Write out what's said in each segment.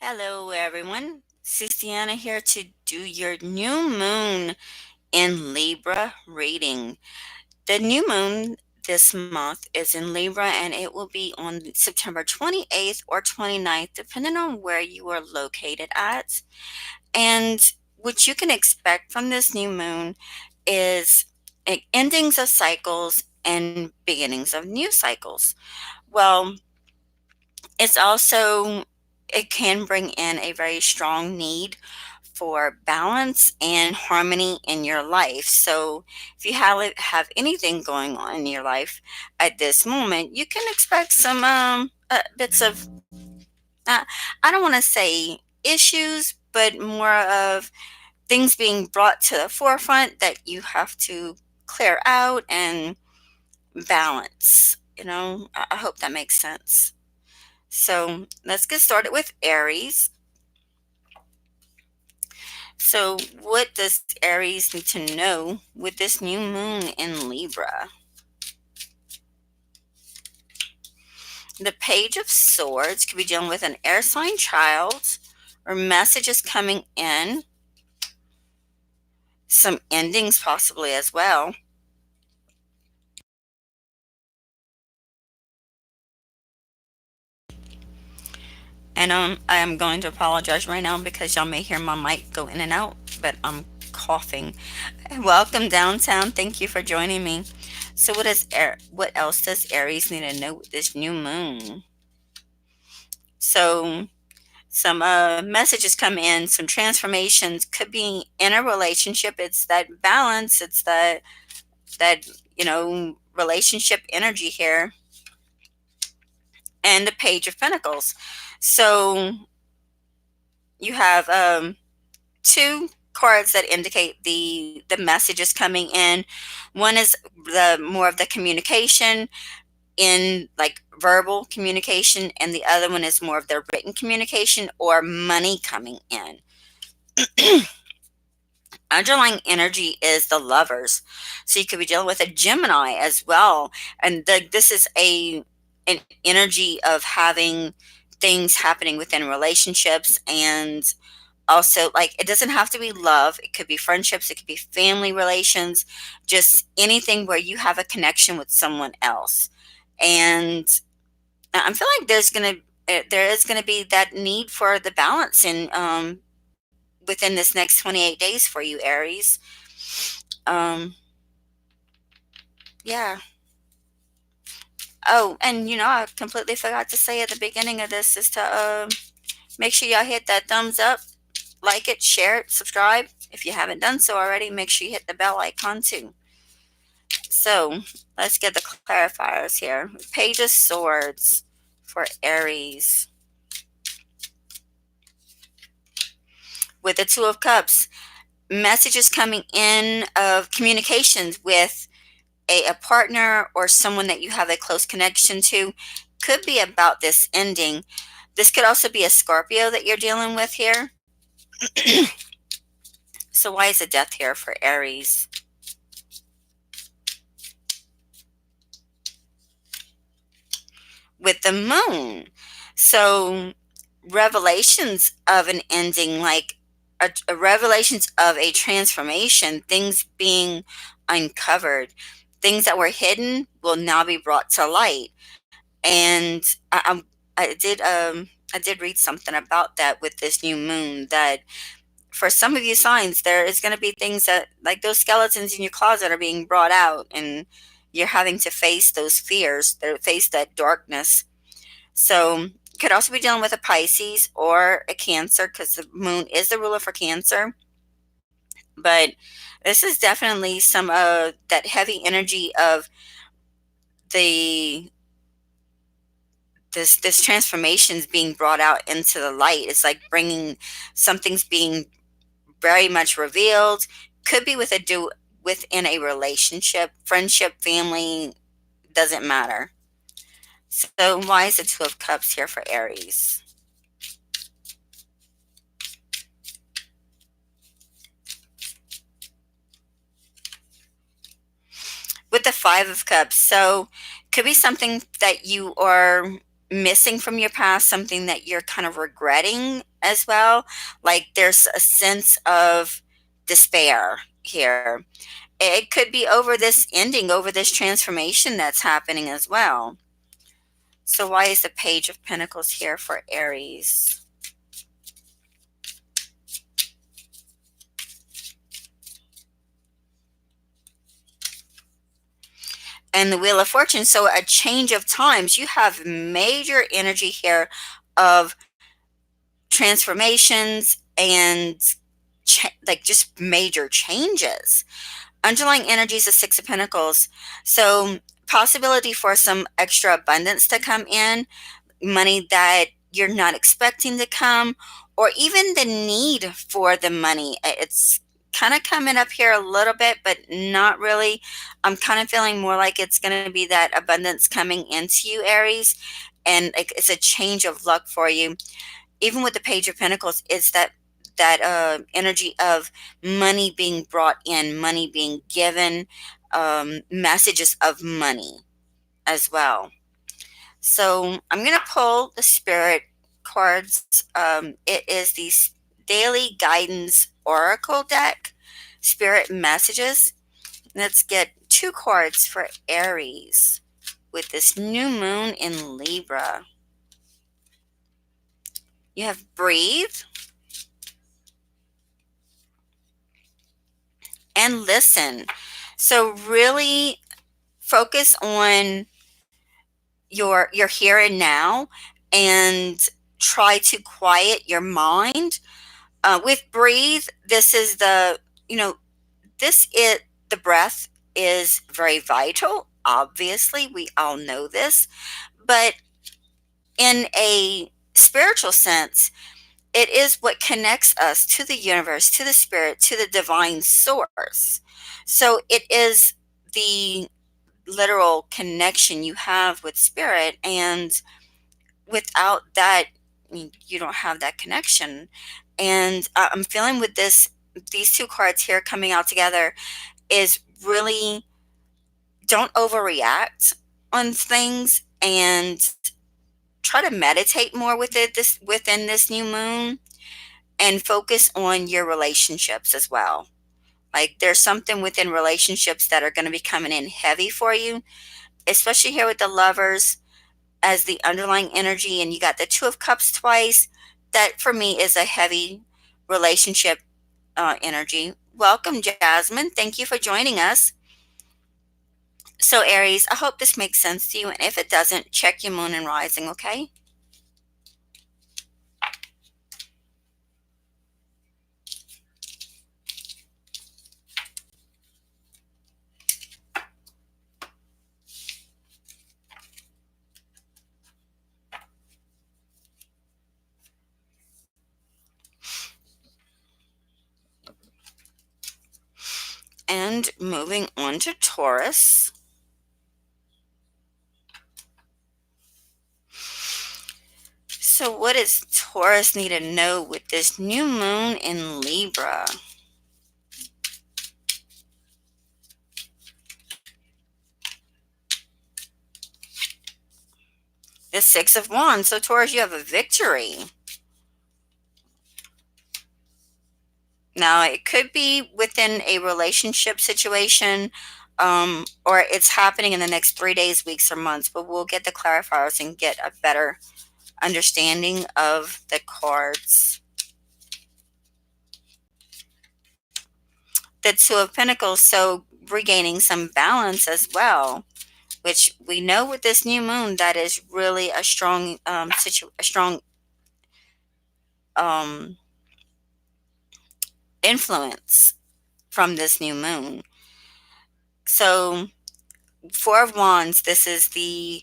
Hello, everyone. Sistiana here to do your new moon in Libra reading. The new moon this month is in Libra and it will be on September 28th or 29th, depending on where you are located at. And what you can expect from this new moon is endings of cycles and beginnings of new cycles. Well, it's also it can bring in a very strong need for balance and harmony in your life. So if you have anything going on in your life at this moment, you can expect some bits of uh, I don't want to say issues, but more of things being brought to the forefront that you have to clear out and balance. I hope that makes sense. So let's get started with Aries. So, what does Aries need to know with this new moon in Libra? The Page of Swords could be dealing with an air sign child or messages coming in, some endings possibly as well. And I am going to apologize right now because y'all may hear my mic go in and out, but I'm coughing. Welcome downtown. Thank you for joining me. So what else does Aries need to know with this new moon? So some messages come in, some transformations could be in a relationship. It's that balance. It's that relationship energy here, and the Page of Pentacles. So you have two cards that indicate the messages coming in. One is the more of the communication in like verbal communication, and the other one is more of the written communication or money coming in. Underlying energy is the Lovers, so you could be dealing with a Gemini as well, and this is an energy of having things happening within relationships, and also, like, it doesn't have to be love, it could be friendships, it could be family relations, just anything where you have a connection with someone else. And I feel like there is gonna be that need for the balance in within this next 28 days for you, Aries. Um, yeah. Oh, and I completely forgot to say at the beginning of this is to make sure y'all hit that thumbs up, like it, share it, subscribe. If you haven't done so already, make sure you hit the bell icon too. So let's get the clarifiers here. Page of Swords for Aries. With the Two of Cups, messages coming in of communications with a partner or someone that you have a close connection to could be about this ending. This could also be a Scorpio that you're dealing with here. So why is a death here for Aries? With the moon. So revelations of an ending, like a revelations of a transformation, things being uncovered, things that were hidden will now be brought to light. And I did read something about that with this new moon, that for some of you signs there is going to be things that, like, those skeletons in your closet are being brought out, and you're having to face those fears, face that darkness. So could also be dealing with a Pisces or a Cancer, because the moon is the ruler for Cancer. But this is definitely some of that heavy energy of the this transformations being brought out into the light. It's like bringing something's being very much revealed. Could be within a relationship, friendship, family, doesn't matter. So why is the Two of Cups here for Aries? With the Five of Cups, so could be something that you are missing from your past, something that you're kind of regretting as well. Like there's a sense of despair here. It could be over this ending, over this transformation that's happening as well. So, why is the Page of Pentacles here for Aries? And the Wheel of Fortune. So, a change of times. You have major energy here of transformations and like just major changes. Underlying energy is the Six of Pentacles. So, possibility for some extra abundance to come in, money that you're not expecting to come, or even the need for the money. It's kind of coming up here a little bit, but not really. I'm kind of feeling more like it's going to be that abundance coming into you, Aries, and it's a change of luck for you. Even with the Page of Pentacles, it's that energy of money being brought in, money being given, messages of money as well. So I'm going to pull the spirit cards. It is the Daily Guidance Oracle deck, Spirit Messages. Let's get two cards for Aries with this new moon in Libra. You have Breathe and Listen. So really focus on your here and now and try to quiet your mind. With Breathe, this is you know, this is the breath is very vital. Obviously, we all know this, but in a spiritual sense, it is what connects us to the universe, to the spirit, to the divine source. So it is the literal connection you have with spirit, and without that, I mean, you don't have that connection. And I'm feeling with these two cards here coming out together is really don't overreact on things and try to meditate more with it this within this new moon, and focus on your relationships as well. Like there's something within relationships that are going to be coming in heavy for you, especially here with the Lovers as the underlying energy, and you got the Two of Cups twice. That for me is a heavy relationship energy. Welcome, Jasmine. Thank you for joining us. So, Aries, I hope this makes sense to you. And if it doesn't, check your moon and rising, okay? And moving on to Taurus. So, what does Taurus need to know with this new moon in Libra? The Six of Wands. So, Taurus, you have a victory. Now, it could be within a relationship situation, or it's happening in the next 3 days, weeks, or months, but we'll get the clarifiers and get a better understanding of the cards. The Two of Pentacles, so regaining some balance as well, which we know with this new moon that is really a strong a strong um, influence from this new moon. So Four of Wands, this is the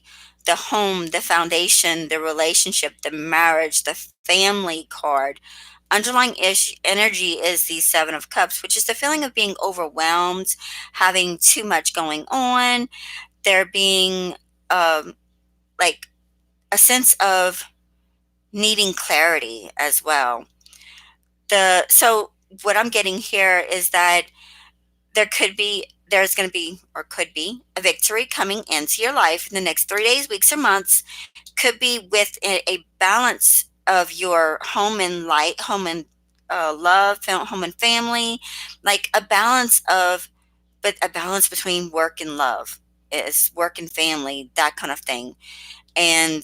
home, the foundation, the relationship, the marriage, the family card. Underlying energy is the Seven of Cups, which is the feeling of being overwhelmed, having too much going on, there being um, like a sense of needing clarity as well. So what I'm getting here is that there's going to be or could be a victory coming into your life in the next 3 days, weeks, or months. Could be with a balance of your home and light, home and love, home and family, like a balance of, but a balance between work and love is work and family, that kind of thing. And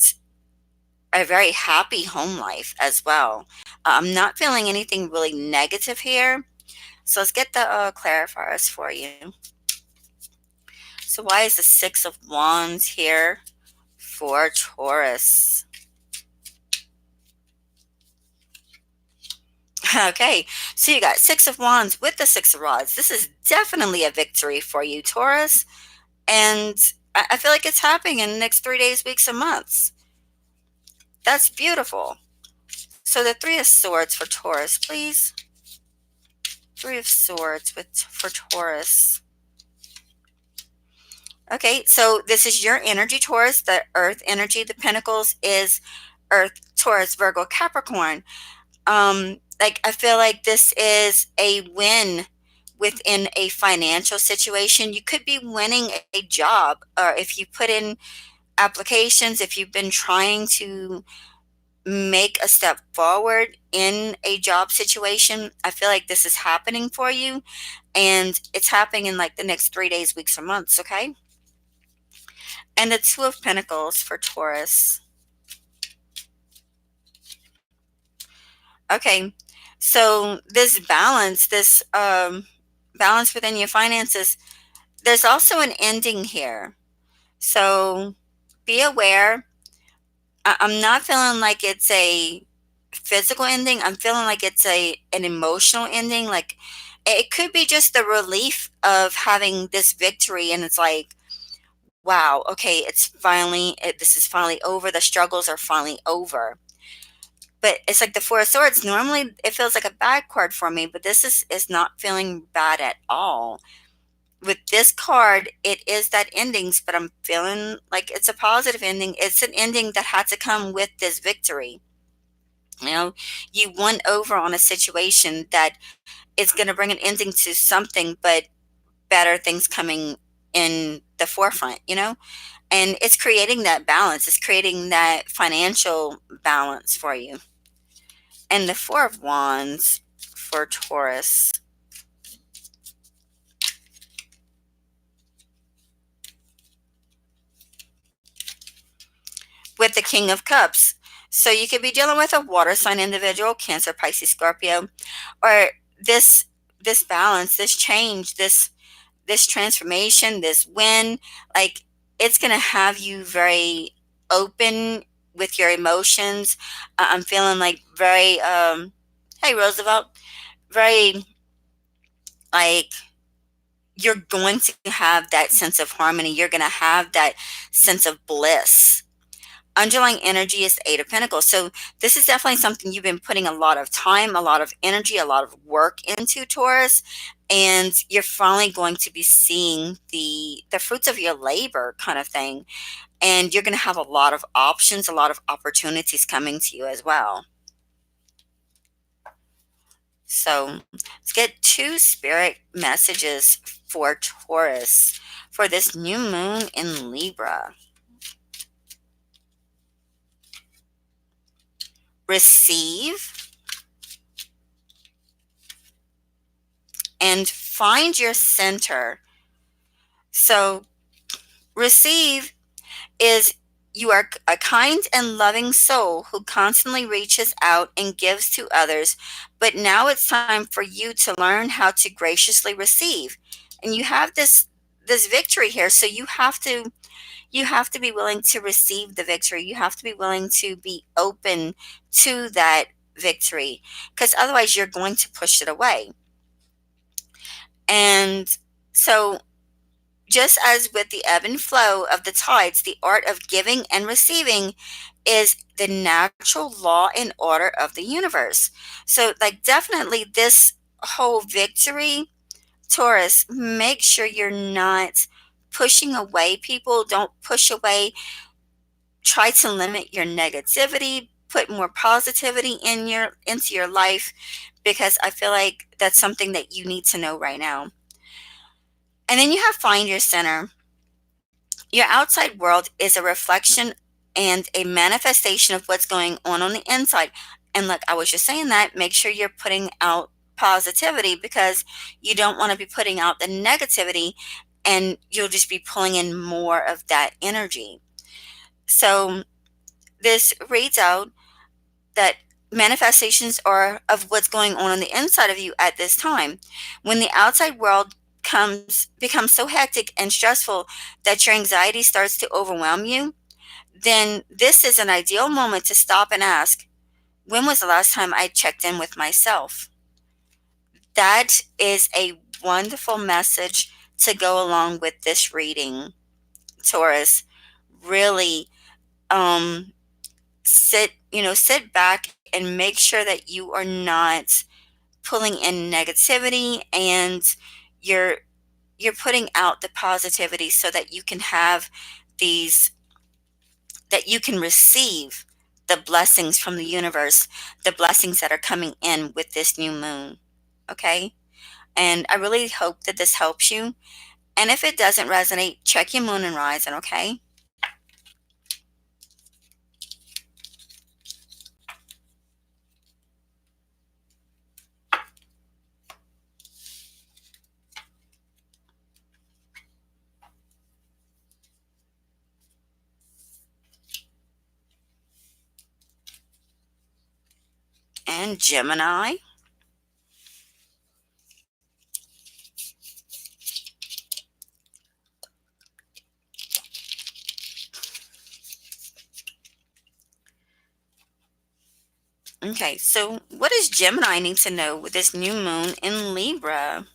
a very happy home life as well. I'm not feeling anything really negative here. So let's get the clarifiers for you. So why is the Six of Wands here for Taurus? Okay, so you got Six of Wands with the Six of Rods. This is definitely a victory for you, Taurus. And I feel like it's happening in the next 3 days, weeks, and months. That's beautiful. So the Three of Swords for Taurus, please. Three of Swords for Taurus. Okay, so this is your energy, Taurus. The Earth energy, the Pentacles is Earth, Taurus, Virgo, Capricorn. Like I feel like this is a win within a financial situation. You could be winning a job, or if you put in applications, if you've been trying to make a step forward in a job situation, I feel like this is happening for you, and it's happening in like the next 3 days, weeks, or months. Okay. And the Two of Pentacles for Taurus. Okay, so this balance, this balance within your finances, there's also an ending here. So be aware. I'm not feeling like it's a physical ending. I'm feeling like it's an emotional ending. Like it could be just the relief of having this victory, and it's like, wow, okay, this is finally over. The struggles are finally over. But it's like the Four of Swords. Normally, it feels like a bad card for me, but this is not feeling bad at all. With this card, it is that endings, but I'm feeling like it's a positive ending. It's an ending that had to come with this victory. You know, you won over on a situation that is going to bring an ending to something, but better things coming in the forefront, and it's creating that balance. It's creating that financial balance for you. And the Four of Wands for Taurus. With the King of Cups. So you could be dealing with a water sign individual, Cancer, Pisces, Scorpio, or this balance, this change, this transformation, this win, like it's going to have you very open with your emotions. I'm feeling like very hey Roosevelt, very like you're going to have that sense of harmony. You're going to have that sense of bliss. Underlying energy is the Eight of Pentacles. So this is definitely something you've been putting a lot of time, a lot of energy, a lot of work into, Taurus. And you're finally going to be seeing the fruits of your labor kind of thing. And you're going to have a lot of options, a lot of opportunities coming to you as well. So let's get two spirit messages for Taurus for this new moon in Libra. Receive and find your center. So receive is you are a kind and loving soul who constantly reaches out and gives to others, but now it's time for you to learn how to graciously receive. And you have this victory here, so you have to be willing to receive the victory. You have to be willing to be open to that victory, because otherwise you're going to push it away. And so just as with the ebb and flow of the tides, the art of giving and receiving is the natural law and order of the universe. So, like, definitely this whole victory, Taurus, make sure you're not pushing away people. Don't push away. Try to limit your negativity. Put more positivity into your life, because I feel like that's something that you need to know right now. And then you have find your center. Your outside world is a reflection and a manifestation of what's going on the inside. And look, I was just saying that, make sure you're putting out positivity, because you don't want to be putting out the negativity, and you'll just be pulling in more of that energy. So this reads out that manifestations are of what's going on the inside of you at this time. When the outside world comes becomes so hectic and stressful that your anxiety starts to overwhelm you, then this is an ideal moment to stop and ask, when was the last time I checked in with myself? That is a wonderful message to go along with this reading, Taurus. Really, um, sit back and make sure that you are not pulling in negativity, and you're you're putting out the positivity so that you can have these that you can receive the blessings from the universe, the blessings that are coming in with this new moon. Okay? And I really hope that this helps you. And if it doesn't resonate, check your moon and rising, okay? And Gemini. Okay, so what does Gemini need to know with this new moon in Libra?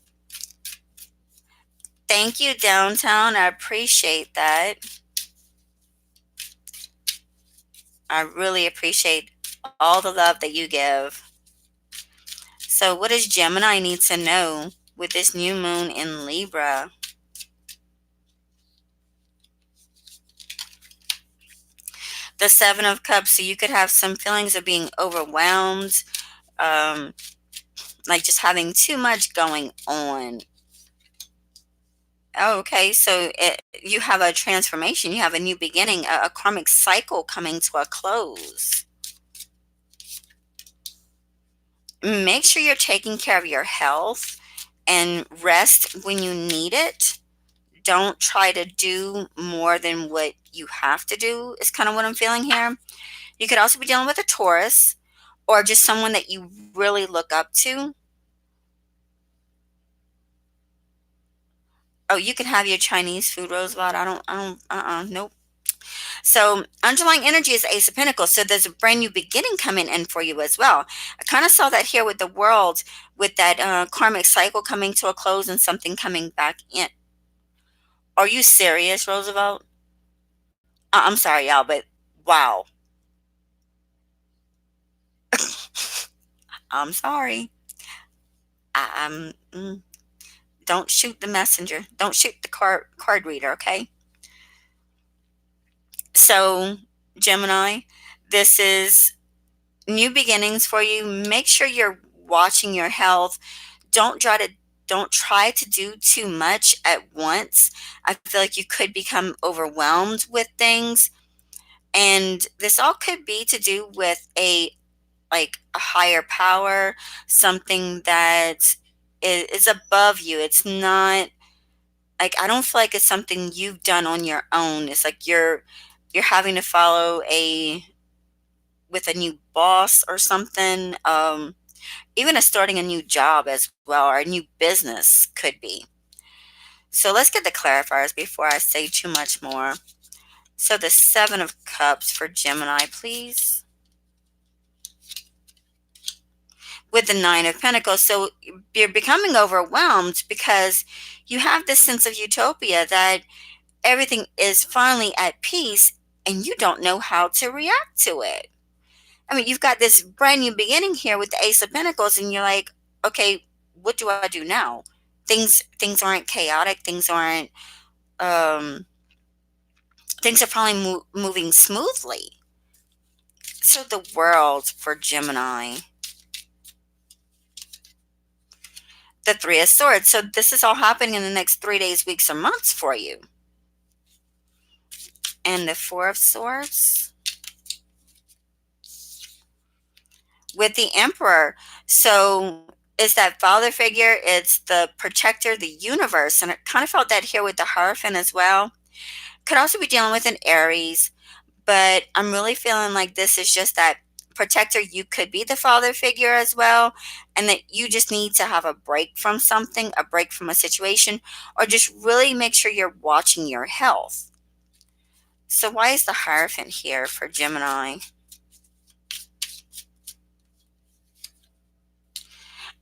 Thank you, Downtown. I appreciate that. I really appreciate all the love that you give. So, what does Gemini need to know with this new moon in Libra? The Seven of Cups. So, you could have some feelings of being overwhelmed, um, like just having too much going on. Oh, okay, so you have a transformation, you have a new beginning, a karmic cycle coming to a close. Make sure you're taking care of your health and rest when you need it. Don't try to do more than what you have to do, is kind of what I'm feeling here. You could also be dealing with a Taurus, or just someone that you really look up to. Oh, you can have your Chinese food, Roosevelt. Nope. So underlying energy is Ace of Pentacles. So there's a brand new beginning coming in for you as well. I kind of saw that here with the world, with that karmic cycle coming to a close and something coming back in. Are you serious, Roosevelt? I'm sorry, y'all, but wow. I'm sorry. Don't shoot the messenger. Don't shoot the card reader, okay? So, Gemini, this is new beginnings for you. Make sure you're watching your health. Don't try to do too much at once. I feel like you could become overwhelmed with things, and this all could be to do with a higher power, something that is above you. It's not like, I don't feel like it's something you've done on your own. It's like you're having to follow a with a new boss or something. Even a starting a new job as well, or a new business could be. So let's get the clarifiers before I say too much more. So the Seven of Cups for Gemini, please. With the Nine of Pentacles. So you're becoming overwhelmed because you have this sense of utopia that everything is finally at peace, and you don't know how to react to it. I mean, you've got this brand new beginning here with the Ace of Pentacles, and you're like, okay, what do I do now? Things aren't chaotic. Um, things are probably moving smoothly. So the world for Gemini, the Three of Swords. So this is all happening in the next 3 days, weeks, or months for you. And the Four of Swords. with the Emperor. So it's that father figure, it's the protector, the universe. And I kind of felt that here with the Hierophant as well. Could also be dealing with an Aries, but I'm really feeling like this is just that protector. You could be the father figure as well, and that you just need to have a break from something, a break from a situation, or just really make sure you're watching your health. So, why is the Hierophant here for Gemini?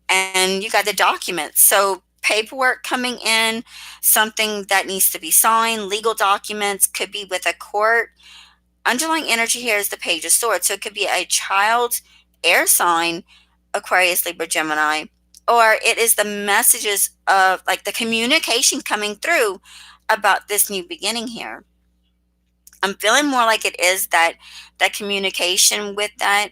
And you got the documents. So, paperwork coming in, something that needs to be signed, legal documents, could be with a court. Underlying energy here is the Page of Swords. So it could be a child's air sign, Aquarius, Libra, Gemini, or it is the messages of like the communication coming through about this new beginning here. I'm feeling more like it is that communication with that.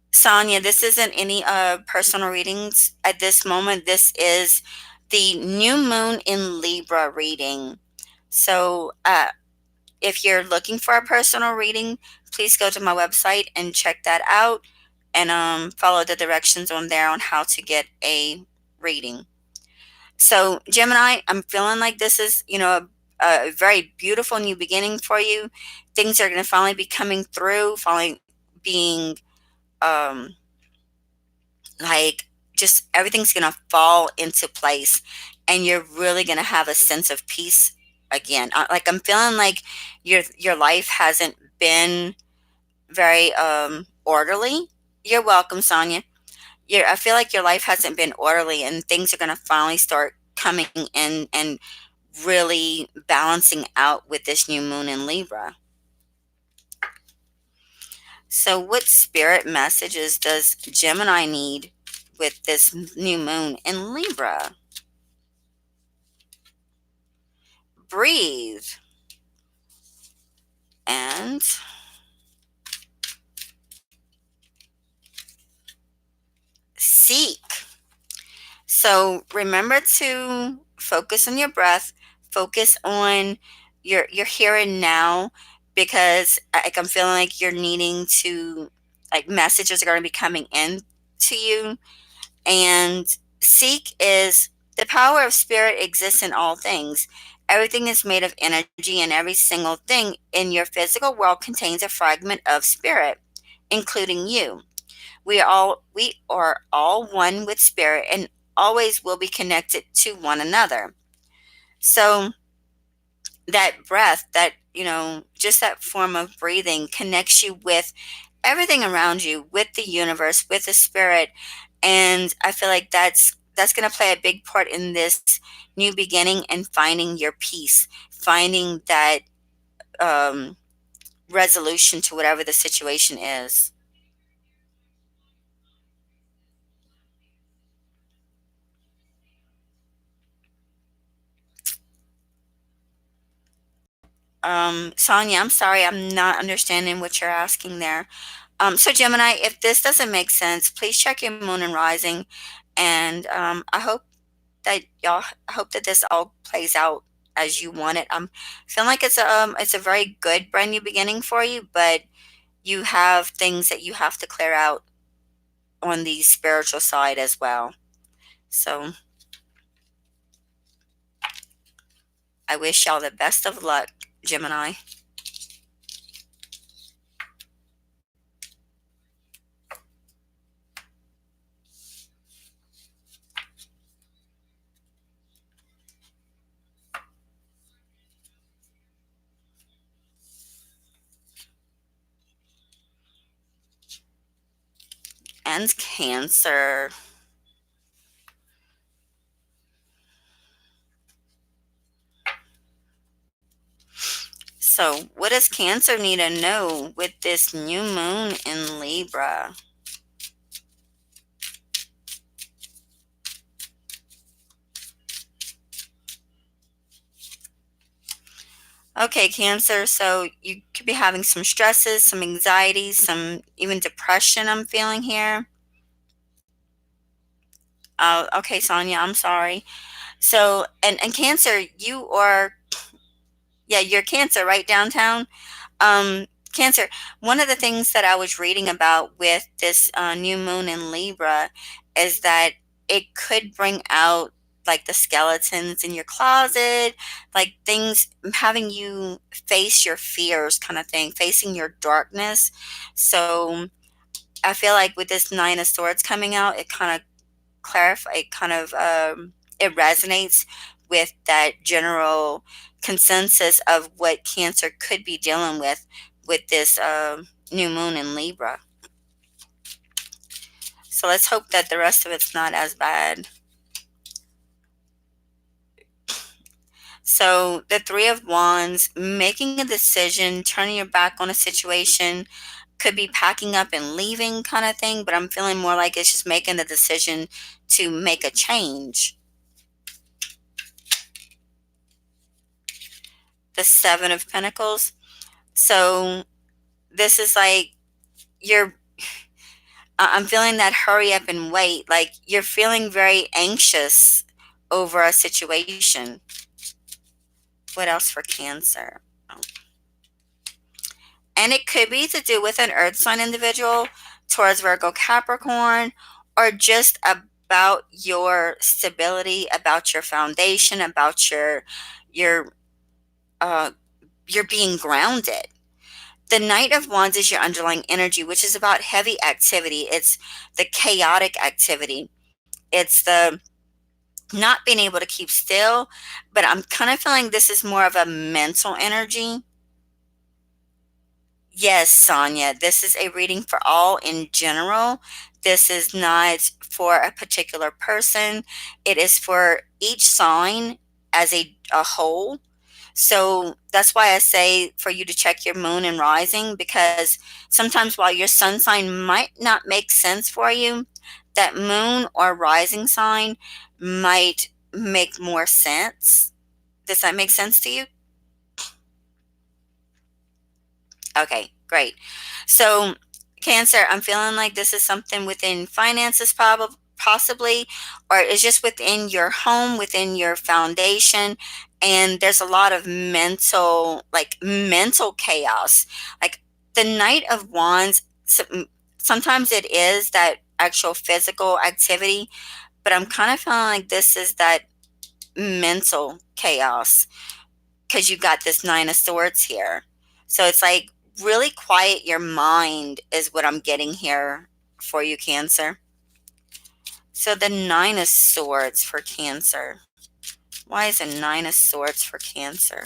Sonia, this isn't any personal readings at this moment. This is the new moon in Libra reading. So if you're looking for a personal reading, please go to my website and check that out, and follow the directions on there on how to get a reading. So, Gemini, I'm feeling like this is, a very beautiful new beginning for you. Things are going to finally be coming through, finally being um, like just everything's going to fall into place, and you're really going to have a sense of peace again. Like I'm feeling like your life hasn't been very orderly. You're welcome, Sonia. I feel like your life hasn't been orderly, and things are going to finally start coming in and really balancing out with this new moon in Libra. So, what spirit messages does Gemini need with this new moon in Libra? Breathe and seek. So remember to focus on your breath, focus on your here and now, because like I'm feeling like you're needing to, like, messages are going to be coming in to you. And seek is the power of spirit exists in all things. Everything is made of energy, and every single thing in your physical world contains a fragment of spirit, including you. We are all one with spirit, and always will be connected to one another. So that breath, that, just that form of breathing connects you with everything around you, with the universe, with the spirit. And I feel like that's going to play a big part in this new beginning and finding your peace, finding that um, resolution to whatever the situation is. Sonia, I'm sorry, I'm not understanding what you're asking there. So Gemini, if this doesn't make sense, please check your moon and rising, and I hope that this all plays out as you want it. Feeling like it's a very good brand new beginning for you, but you have things that you have to clear out on the spiritual side as well. So I wish y'all the best of luck, Gemini. And Cancer. So, what does Cancer need to know with this new moon in Libra? Okay, Cancer. So, you could be having some stresses, some anxieties, some even depression, I'm feeling here. Okay, Sonia, I'm sorry. So, and Cancer, you are, yeah, you're Cancer, right, downtown? Cancer, one of the things that I was reading about with this new moon in Libra is that it could bring out like the skeletons in your closet, like things having you face your fears kind of thing, facing your darkness. So I feel like with this Nine of Swords coming out, it kind of it resonates with that general consensus of what Cancer could be dealing with this new moon in Libra. So let's hope that the rest of it's not as bad. So the Three of Wands, making a decision, turning your back on a situation, could be packing up and leaving kind of thing, but I'm feeling more like it's just making the decision to make a change. The Seven of Pentacles. So this is like you're I'm feeling that hurry up and wait. Like you're feeling very anxious over a situation. What else for Cancer? Oh. And it could be to do with an earth sign individual, Taurus, Virgo, Capricorn, or just about your stability, about your foundation, about your uh you're being grounded. The Knight of Wands is your underlying energy, which is about heavy activity. It's the chaotic activity. It's the not being able to keep still, but I'm kind of feeling this is more of a mental energy. Yes, Sonia, this is a reading for all in general. This is not for a particular person. It is for each sign as a whole. So that's why I say for you to check your moon and rising, because sometimes while your sun sign might not make sense for you, that moon or rising sign might make more sense. Does that make sense to you? Okay, great. So, Cancer, I'm feeling like this is something within finances, probably, possibly, or it's just within your home, within your foundation, and there's a lot of mental chaos. Like the Knight of Wands, sometimes it is that actual physical activity, but I'm kind of feeling like this is that mental chaos because you got this Nine of Swords here. So it's like really quiet your mind is what I'm getting here for you, Cancer. So the Nine of Swords for Cancer. Why is a Nine of Swords for Cancer?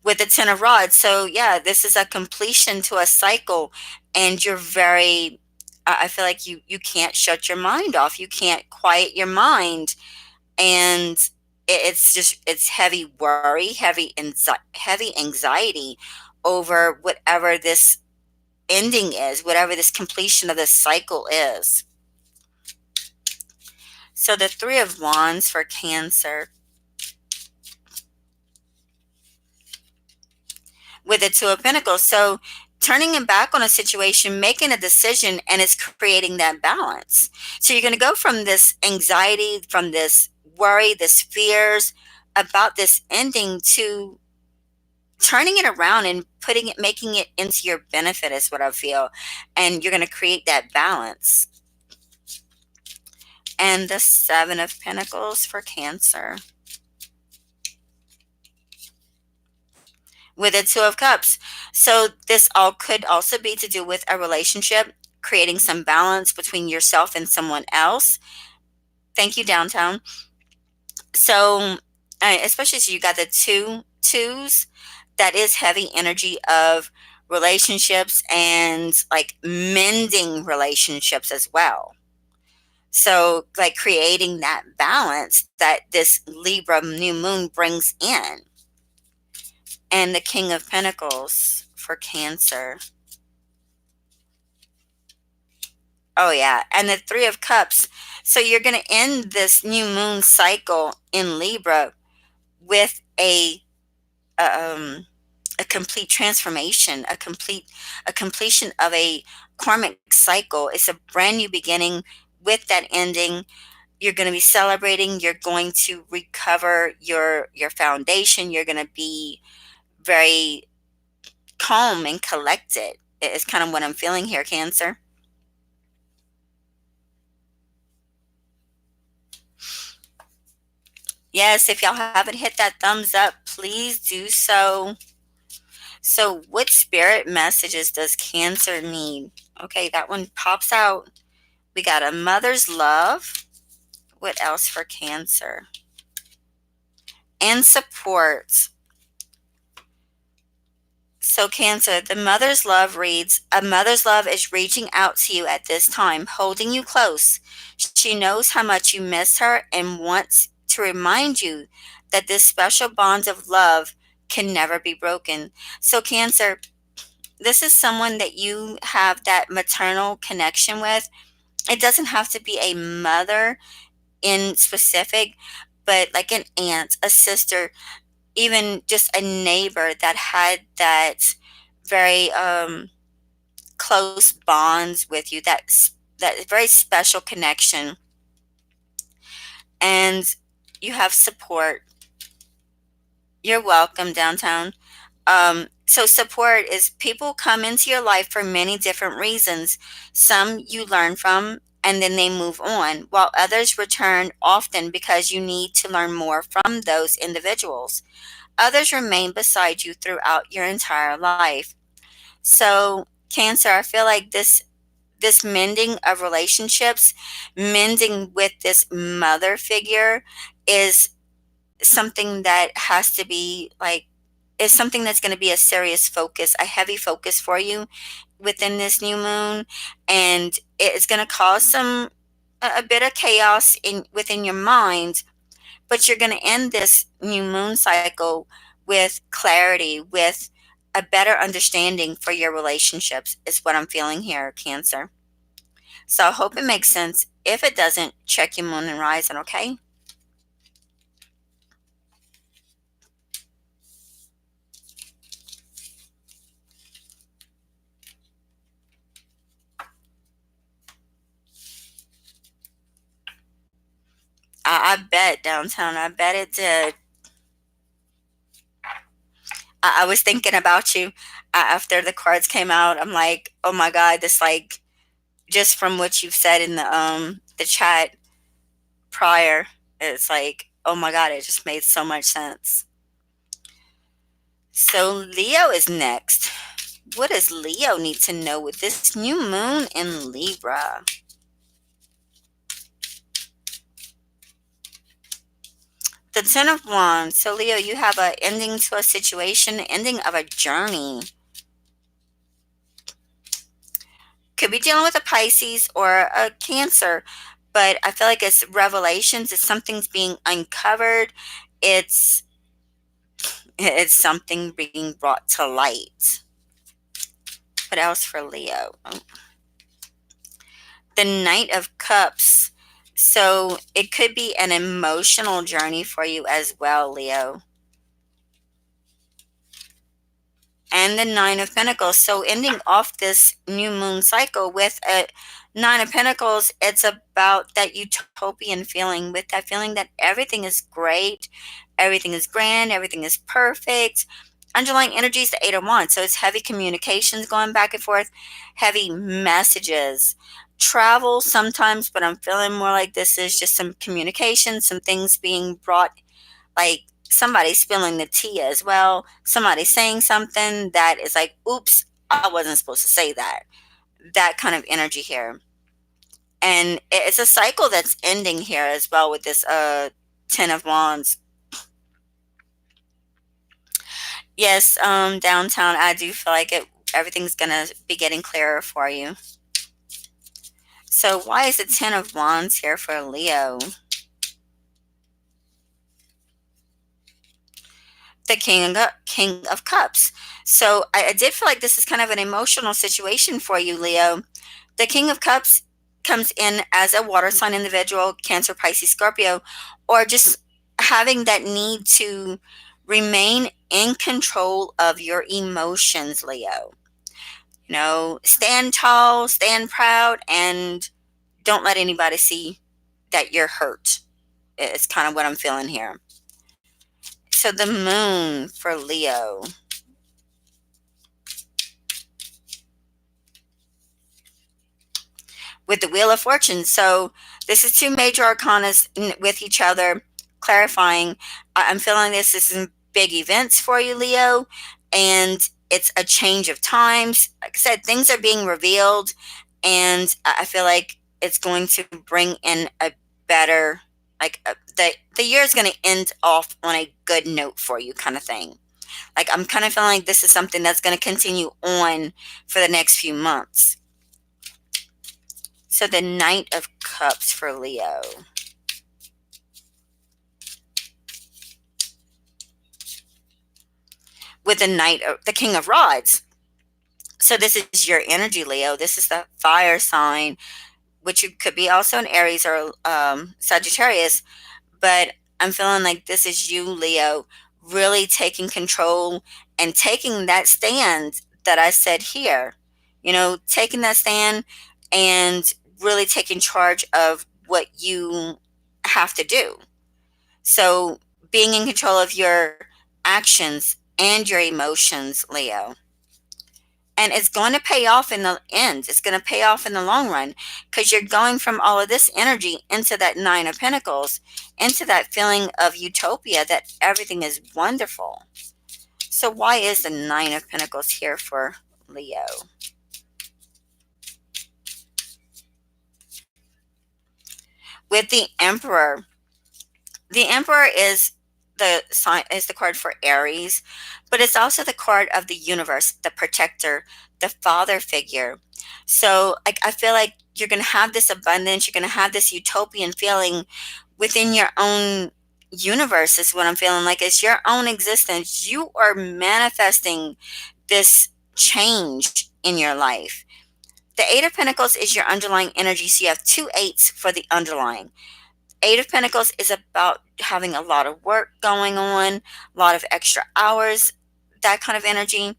With the Ten of Rods. So yeah, this is a completion to a cycle, and you're very I feel like you can't shut your mind off. You can't quiet your mind, and it's just it's heavy worry, heavy anxiety over whatever this ending is, whatever this completion of this cycle is. So the Three of Wands for Cancer, with the Two of Pentacles. So turning it back on a situation, making a decision, and it's creating that balance. So you're going to go from this anxiety, from this worry, this fears about this ending to turning it around and making it into your benefit is what I feel. And you're going to create that balance. And the Seven of Pentacles for Cancer, with a Two of Cups. So this all could also be to do with a relationship, creating some balance between yourself and someone else. Thank you, downtown. So especially so you got the twos, that is heavy energy of relationships and like mending relationships as well. So like creating that balance that this Libra new moon brings in. And the King of Pentacles for Cancer. Oh yeah, and the Three of Cups. So you're going to end this new moon cycle in Libra with a complete transformation, a completion of a karmic cycle. It's a brand new beginning with that ending. You're going to be celebrating. You're going to recover your foundation. You're going to be very calm and collected. It's kind of what I'm feeling here, Cancer. Yes, if y'all haven't hit that thumbs up, please do so. So, what spirit messages does Cancer need? Okay, that one pops out. We got a mother's love. What else for Cancer? And support. So, Cancer, the mother's love reads, a mother's love is reaching out to you at this time, holding you close. She knows how much you miss her and wants to remind you that this special bond of love can never be broken. So, Cancer, this is someone that you have that maternal connection with. It doesn't have to be a mother in specific, but like an aunt, a sister, even just a neighbor that had that very close bonds with you, that very special connection, and you have support. You're welcome, downtown. So support is people come into your life for many different reasons. Some you learn from and then they move on, while others return often because you need to learn more from those individuals. Others remain beside you throughout your entire life. So, Cancer, I feel like this mending of relationships, mending with this mother figure is something that has to be like is something that's going to be a serious focus, a heavy focus for you within this new moon, and it's going to cause a bit of chaos in within your mind, but you're going to end this new moon cycle with clarity, with a better understanding for your relationships, is what I'm feeling here, Cancer. So I hope it makes sense. If it doesn't, check your moon and rising, okay? I bet, downtown. I bet it did. I was thinking about you after the cards came out. I'm like, oh my God, this like just from what you've said in the chat prior, it's like, oh my God, it just made so much sense. So Leo is next. What does Leo need to know with this new moon in Libra? The Ten of Wands. So Leo, you have a ending to a situation, ending of a journey. Could be dealing with a Pisces or a Cancer, but I feel like it's revelations. It's something's being uncovered. It's it's something being brought to light. What else for Leo? Oh, the Knight of Cups. So it could be an emotional journey for you as well, Leo. And the Nine of Pentacles. So ending off this new moon cycle with a Nine of Pentacles, it's about that utopian feeling, with that feeling that everything is great, everything is grand, everything is perfect. Underlying energy is the Eight of Wands. So it's heavy communications going back and forth, heavy messages, travel sometimes, but I'm feeling more like this is just some communication, some things being brought, like somebody spilling the tea as well, somebody saying something that is like, oops, I wasn't supposed to say that. That kind of energy here. And it's a cycle that's ending here as well with this Ten of Wands. Yes, downtown, I do feel like everything's gonna be getting clearer for you. So why is the Ten of Wands here for Leo? The King of Cups. So I did feel like this is kind of an emotional situation for you, Leo. The King of Cups comes in as a water sign individual, Cancer, Pisces, Scorpio, or just having that need to remain in control of your emotions, Leo. You know, stand tall, stand proud, and don't let anybody see that you're hurt. It's kind of what I'm feeling here. So the moon for Leo. With the Wheel of Fortune. So this is two major arcanas with each other, clarifying. I'm feeling this is some big events for you, Leo, and it's a change of times. Like I said, things are being revealed, and I feel like it's going to bring in a better, like the year is going to end off on a good note for you, kind of thing. Like I'm kind of feeling like this is something that's going to continue on for the next few months. So the Knight of Cups for Leo. With the the King of Rods. So this is your energy, Leo. This is the fire sign, which you could be also an Aries or Sagittarius. But I'm feeling like this is you, Leo, really taking control and taking that stand that I said here. You know, taking that stand and really taking charge of what you have to do. So being in control of your actions and your emotions, Leo. And it's going to pay off in the end. It's going to pay off in the long run because you're going from all of this energy into that Nine of Pentacles, into that feeling of utopia that everything is wonderful. So why is the Nine of Pentacles here for Leo? With the Emperor. The Emperor is the sign, is the card for Aries, but it's also the card of the universe, the protector, the father figure. So like I feel like you're going to have this abundance, you're going to have this utopian feeling within your own universe is what I'm feeling like. It's your own existence. You are manifesting this change in your life. The Eight of Pentacles is your underlying energy, so you have two eights for the underlying. Eight of Pentacles is about having a lot of work going on, a lot of extra hours, that kind of energy.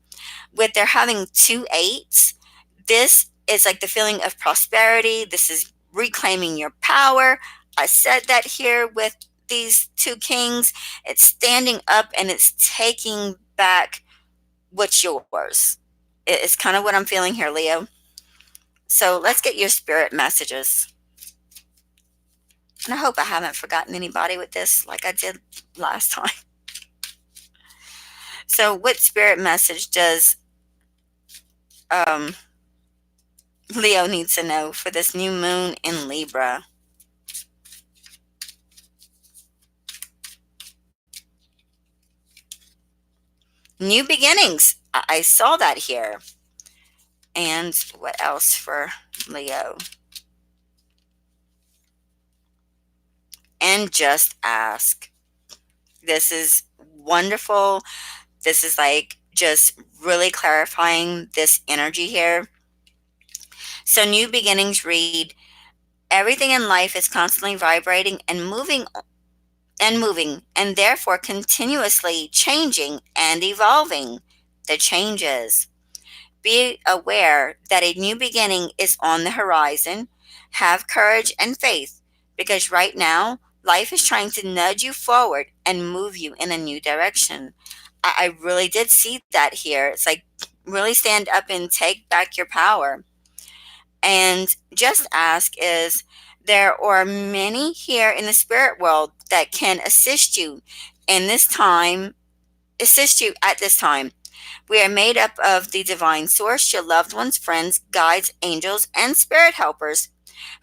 With there having two eights, this is like the feeling of prosperity. This is reclaiming your power. I said that here with these two kings. It's standing up and it's taking back what's yours. It's kind of what I'm feeling here, Leo. So let's get your spirit messages. And I hope I haven't forgotten anybody with this like I did last time. So what spirit message does um, Leo needs to know for this new moon in Libra? New beginnings. I saw that here. And what else for Leo? And just ask. This is wonderful. This is like just really clarifying this energy here. So new beginnings read, everything in life is constantly vibrating and moving and therefore continuously changing and evolving. The changes. Be aware that a new beginning is on the horizon. Have courage and faith because right now life is trying to nudge you forward and move you in a new direction. I really did see that here. It's like really stand up and take back your power. And just ask is there are many here in the spirit world that can assist you in this time, assist you at this time. We are made up of the divine source, your loved ones, friends, guides, angels, and spirit helpers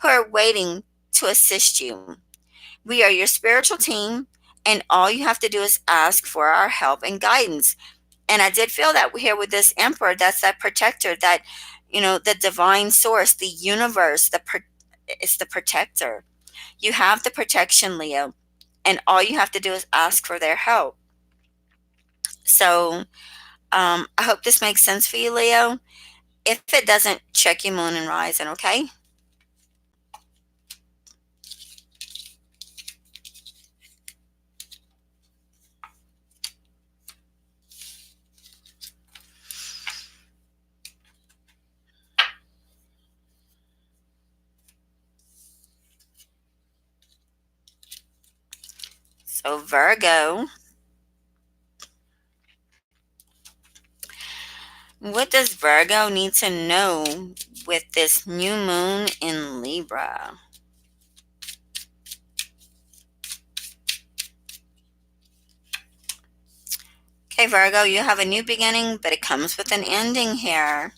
who are waiting to assist you. We are your spiritual team, and all you have to do is ask for our help and guidance. And I did feel that here with this emperor, that's that protector, that, you know, the divine source, the universe, it's the protector. You have the protection, Leo, and all you have to do is ask for their help. So I hope this makes sense for you, Leo. If it doesn't, check your moon and rising, okay? So, Virgo, what does Virgo need to know with this new moon in Libra? Okay, Virgo, you have a new beginning, but it comes with an ending here.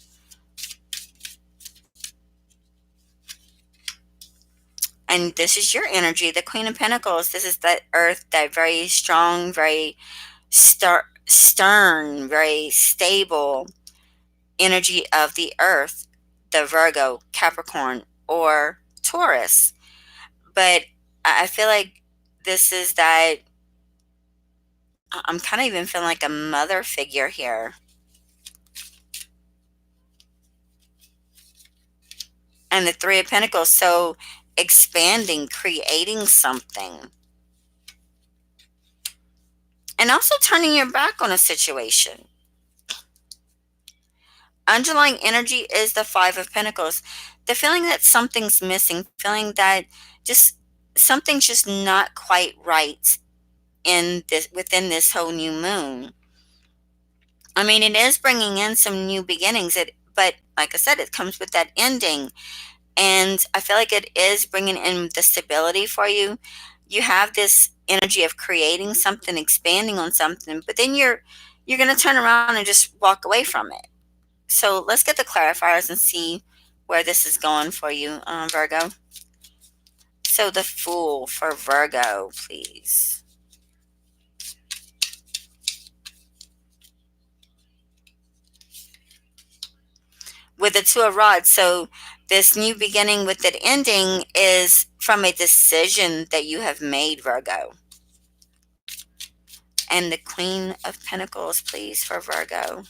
And this is your energy, the Queen of Pentacles. This is that earth, that very strong, very stern, very stable energy of the earth, the Virgo, Capricorn, or Taurus. But I feel like this is that I'm kind of even feeling like a mother figure here. And the Three of Pentacles, so expanding, creating something. And also turning your back on a situation. Underlying energy is the Five of Pentacles. The feeling that something's missing, feeling that just something's just not quite right in this, within this whole new moon. I mean, it is bringing in some new beginnings, but like I said, it comes with that ending. And I feel like it is bringing in the stability for you. You have this energy of creating something, expanding on something, but then you're going to turn around and just walk away from it. So let's get the clarifiers and see where this is going for you, Virgo. So the Fool for Virgo, please. With the Two of Rods, so this new beginning with that ending is from a decision that you have made, Virgo. And the Queen of Pentacles, please, for Virgo.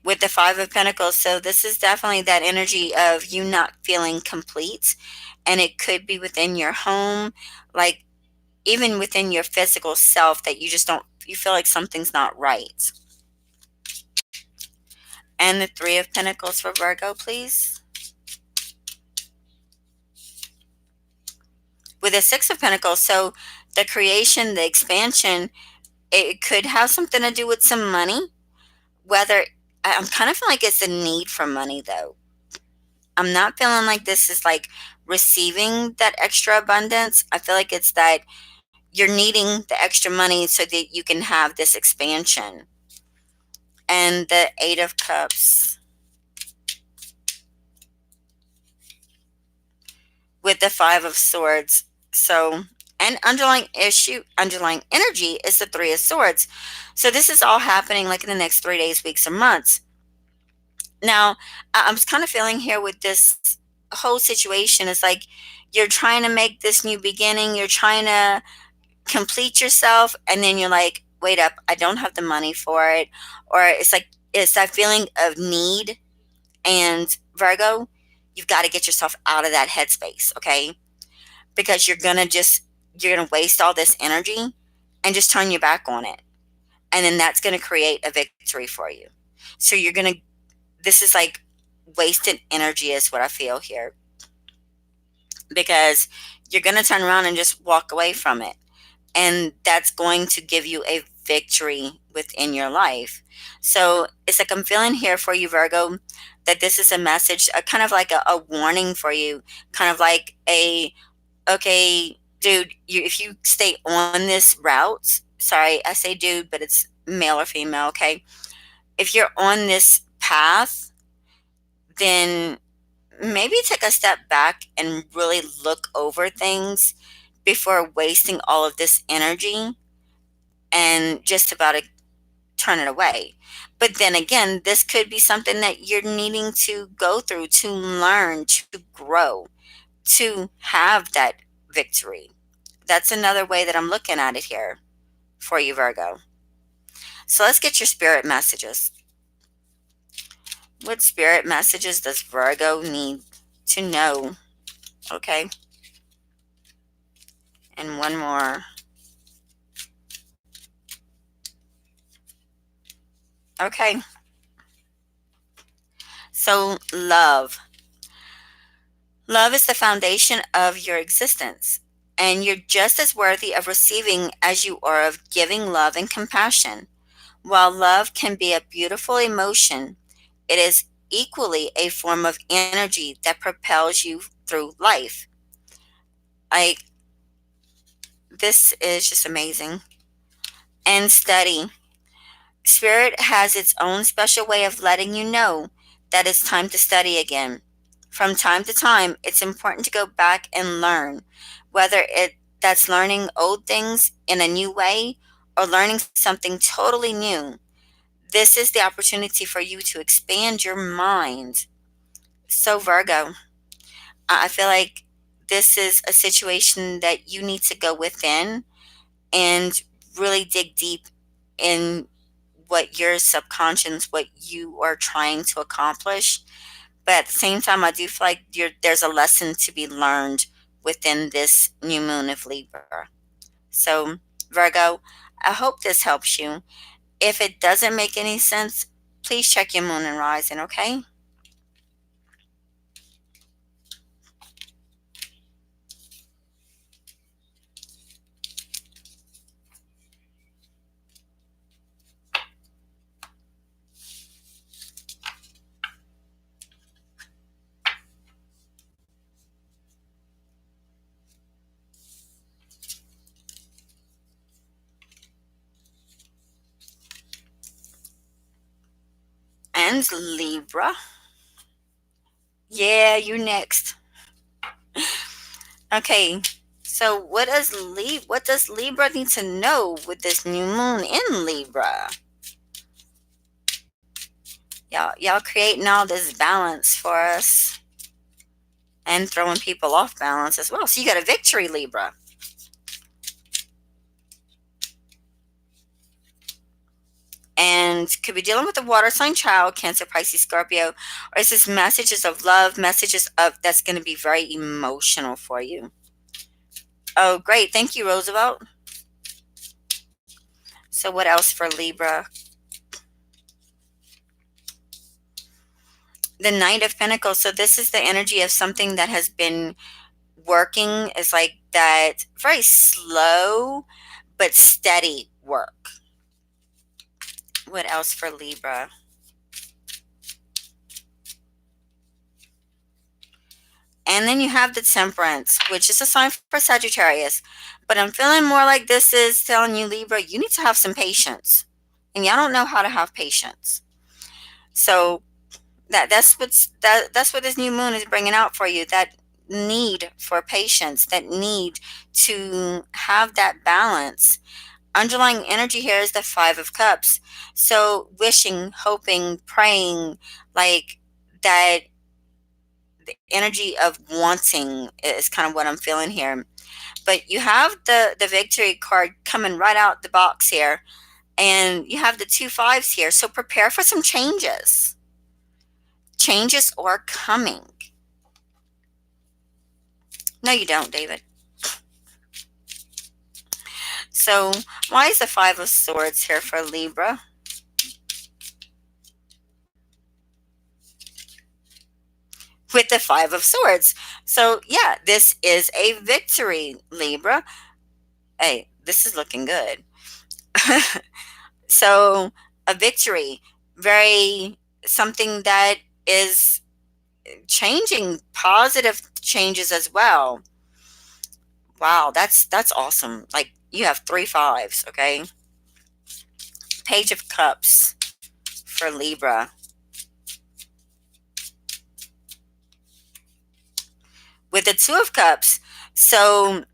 With the Five of Pentacles, so this is definitely that energy of you not feeling complete. And it could be within your home, like even within your physical self, that you just don't, you feel like something's not right. And the Three of Pentacles for Virgo, please. With the Six of Pentacles, so the creation, the expansion, it could have something to do with some money. Whether, I'm kind of feeling like it's a need for money though. I'm not feeling like this is like receiving that extra abundance. I feel like it's that you're needing the extra money so that you can have this expansion. And the Eight of Cups. With the Five of Swords. So, and underlying energy is the Three of Swords. So this is all happening like in the next 3 days, weeks, or months. Now, I'm kind of feeling here with this whole situation is like you're trying to make this new beginning, you're trying to complete yourself, and then you're like, wait up, I don't have the money for it. Or it's like it's that feeling of need. And Virgo, you've got to get yourself out of that headspace, okay? Because you're gonna waste all this energy and just turn your back on it. And then that's gonna create a victory for you. So this is like wasted energy is what I feel here. Because you're gonna turn around and just walk away from it. And that's going to give you a victory within your life. So it's like I'm feeling here for you, Virgo, that this is a message, a kind of like a warning for you, kind of like okay, dude, if you stay on this route, sorry, I say dude, but it's male or female, okay? If you're on this path, then maybe take a step back and really look over things before wasting all of this energy and just about to turn it away. But then again, this could be something that you're needing to go through to learn, to grow, to have that victory. That's another way that I'm looking at it here for you, Virgo. So let's get your spirit messages. What spirit messages does Virgo need to know? Okay. And one more. Okay. So love. Love is the foundation of your existence, and you're just as worthy of receiving as you are of giving love and compassion. While love can be a beautiful emotion, it is equally a form of energy that propels you through life. Like, this is just amazing. And study. Spirit has its own special way of letting you know that it's time to study again. From time to time, it's important to go back and learn, whether it that's learning old things in a new way or learning something totally new. This is the opportunity for you to expand your mind. So, Virgo, I feel like this is a situation that you need to go within and really dig deep in what your subconscious, what you are trying to accomplish. But at the same time, I do feel like there's a lesson to be learned within this new moon of Libra. So, Virgo, I hope this helps you. If it doesn't make any sense, please check your moon and rising, okay? And Libra. Yeah, you next. Okay. So what does Libra need to know with this new moon in Libra? Y'all creating all this balance for us and throwing people off balance as well. So you got a victory, Libra. And could be dealing with a water sign child, Cancer, Pisces, Scorpio, or is this messages of love, messages of that's going to be very emotional for you. Oh, great. Thank you, Roosevelt. So what else for Libra? The Knight of Pentacles. So this is the energy of something that has been working. Is like that very slow but steady work. What else for Libra? And then you have the Temperance, which is a sign for Sagittarius. But I'm feeling more like this is telling you, Libra, you need to have some patience. And y'all don't know how to have patience. So that's what this new moon is bringing out for you. That need for patience, that need to have that balance. Underlying energy here is the Five of Cups. So wishing, hoping, praying, like that, the energy of wanting is kind of what I'm feeling here. But you have the victory card coming right out the box here, and you have the two fives here. So prepare for some changes. Changes are coming. No, you don't, David. So why is the Five of Swords here for Libra? With the Five of Swords. So yeah, this is a victory, Libra. Hey, this is looking good. So a victory, very something that is changing, positive changes as well. Wow, that's awesome. Like you have three fives, okay? Page of Cups for Libra. With the Two of Cups, so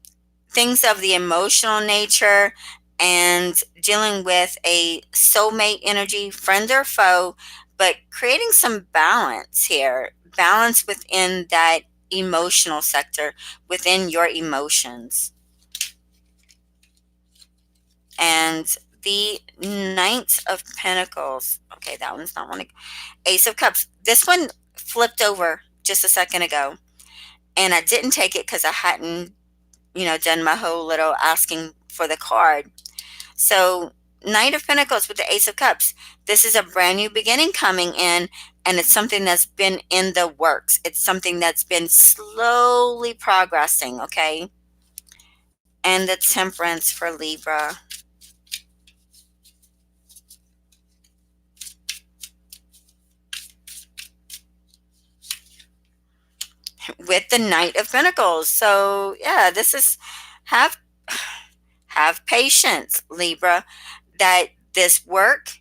things of the emotional nature and dealing with a soulmate energy, friend or foe, but creating some balance here, balance within that emotional sector, within your emotions. And the Knight of Pentacles. Okay, that one's not one. Ace of Cups. This one flipped over just a second ago, and I didn't take it because I hadn't, done my whole little asking for the card. So, Knight of Pentacles with the Ace of Cups. This is a brand new beginning coming in, and it's something that's been in the works. It's something that's been slowly progressing, okay? And the Temperance for Libra. With the Knight of Pentacles. So, yeah, this is have have patience, Libra, that this work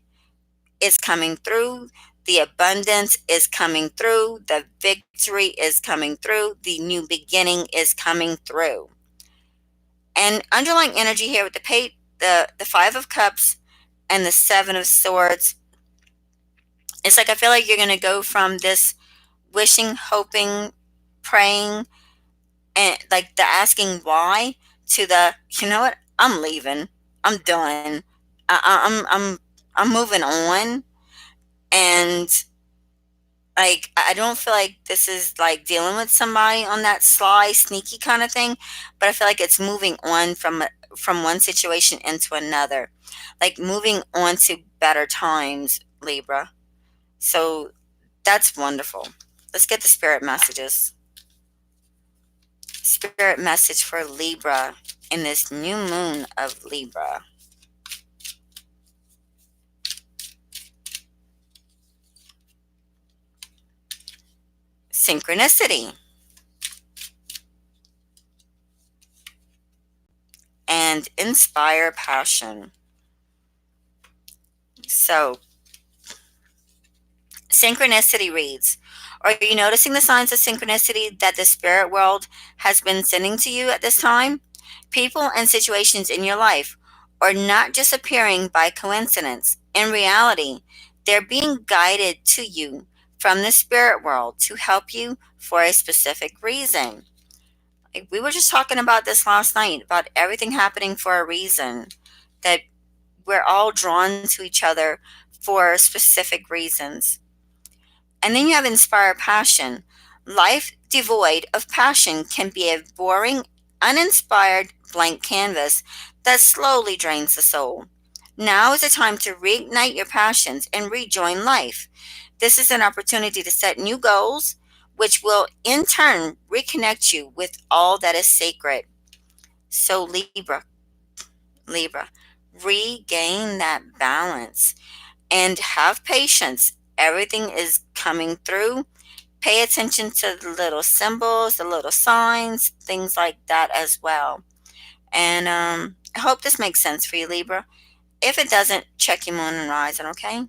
is coming through, the abundance is coming through, the victory is coming through, the new beginning is coming through. And underlying energy here with the 5 of Cups and the 7 of Swords, it's like I feel like you're going to go from this wishing, hoping, praying, and like the asking why to the, you know what, I'm leaving, I'm done, I'm moving on. And like I don't feel like this is like dealing with somebody on that sly sneaky kind of thing, but I feel like it's moving on from one situation into another, like moving on to better times, Libra. So that's wonderful. Let's get the spirit messages. Spirit message for Libra in this new moon of Libra. Synchronicity and inspire passion. So, synchronicity reads, are you noticing the signs of synchronicity that the spirit world has been sending to you at this time? People and situations in your life are not just appearing by coincidence. In reality, they're being guided to you from the spirit world to help you for a specific reason. Like we were just talking about this last night about everything happening for a reason, that we're all drawn to each other for specific reasons. And then you have inspire passion. Life devoid of passion can be a boring, uninspired blank canvas that slowly drains the soul. Now is the time to reignite your passions and rejoin life. This is an opportunity to set new goals, which will in turn reconnect you with all that is sacred. So, Libra, regain that balance and have patience. Everything is coming through. Pay attention to the little symbols, the little signs, things like that as well. And I hope this makes sense for you, Libra. If it doesn't, check your moon and rising, okay?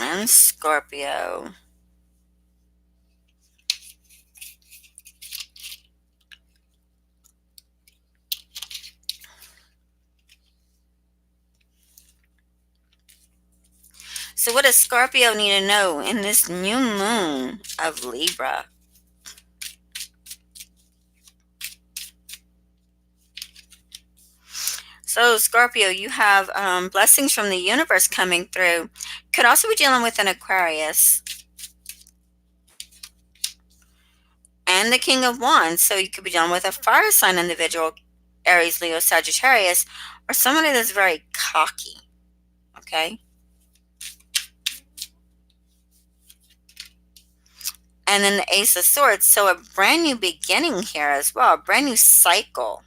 And Scorpio. So, what does Scorpio need to know in this new moon of Libra? So, Scorpio, you have blessings from the universe coming through. Could also be dealing with an Aquarius and the King of Wands. So, you could be dealing with a fire sign individual, Aries, Leo, Sagittarius, or somebody that's very cocky. Okay. And then the Ace of Swords. So, a brand new beginning here as well, a brand new cycle.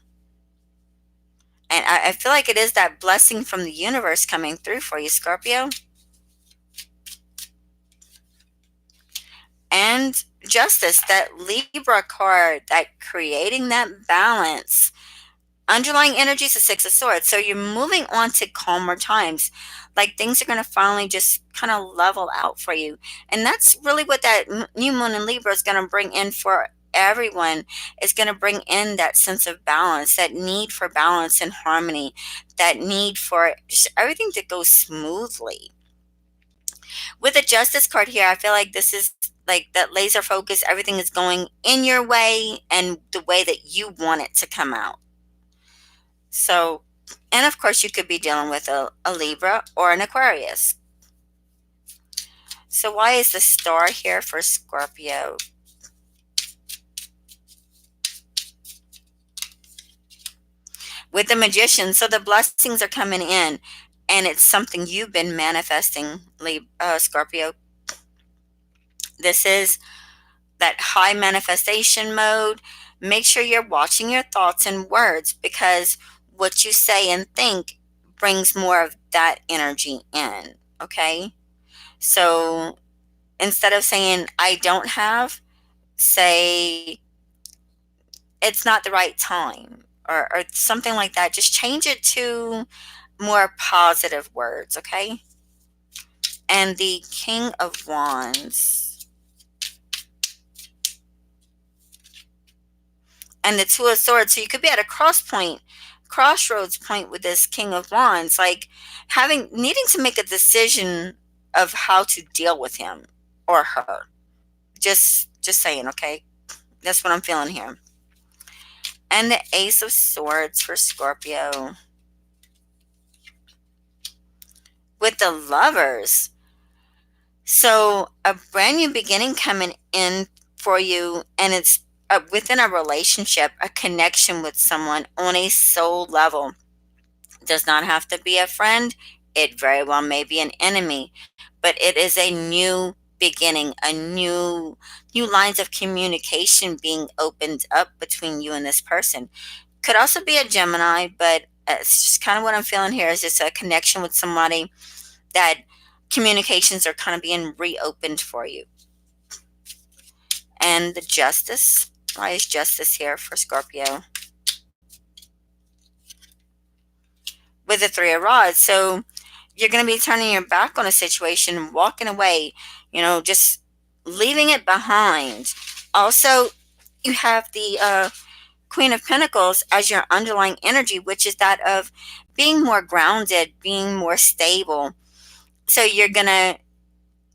And I feel like it is that blessing from the universe coming through for you, Scorpio. And Justice, that Libra card, that creating that balance. Underlying energy is the Six of Swords. So you're moving on to calmer times. Like things are going to finally just kind of level out for you. And that's really what that new moon in Libra is going to bring in for everyone. Is going to bring in that sense of balance, that need for balance and harmony, that need for just everything to go smoothly. With the Justice card here, I feel like this is like that laser focus. Everything is going in your way and the way that you want it to come out. So, and of course, you could be dealing with a Libra or an Aquarius. So, why is the star here for Scorpio? With the Magician, so the blessings are coming in, and it's something you've been manifesting, Scorpio. This is that high manifestation mode. Make sure you're watching your thoughts and words, because what you say and think brings more of that energy in. Okay. So instead of saying, I don't have, say, it's not the right time, or something like that. Just change it to more positive words. Okay. And the King of Wands and the Two of Swords. So you could be at a crossroads point with this King of Wands, like needing to make a decision of how to deal with him or her. Just saying, okay? That's what I'm feeling here. And the Ace of Swords for Scorpio. With the Lovers. So a brand new beginning coming in for you, and it's within a relationship, a connection with someone on a soul level. Does not have to be a friend. It very well may be an enemy, but it is a new beginning, a new lines of communication being opened up between you and this person. Could also be a Gemini, but it's just kind of what I'm feeling here is just a connection with somebody that communications are kind of being reopened for you. And the Justice. Why is Justice here for Scorpio? With the Three of Rods. So you're going to be turning your back on a situation, walking away, just leaving it behind. Also, you have the Queen of Pentacles as your underlying energy, which is that of being more grounded, being more stable. So you're going to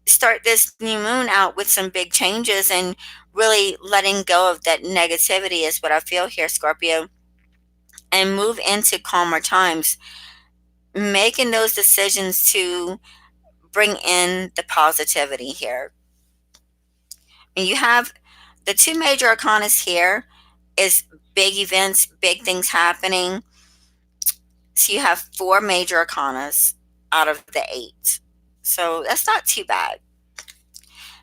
start this new moon out with some big changes and really letting go of that negativity is what I feel here, Scorpio, and move into calmer times, making those decisions to bring in the positivity here. And you have the two major arcanas here is big events, big things happening. So you have four major arcanas out of the eight. So that's not too bad.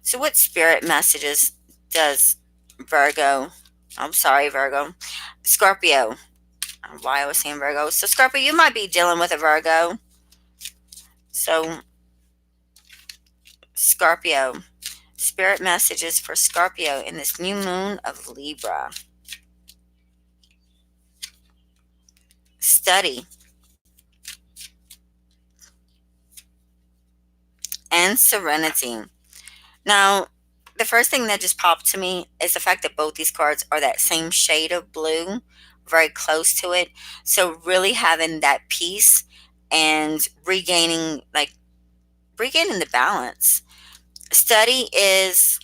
So what spirit messages does Virgo, I'm sorry, Virgo, Scorpio, why I was saying Virgo. So Scorpio, you might be dealing with a Virgo. So Scorpio, spirit messages for Scorpio in this new moon of Libra. Study and serenity. Now, the first thing that just popped to me is the fact that both these cards are that same shade of blue, very close to it. So really having that peace and regaining the balance. Study is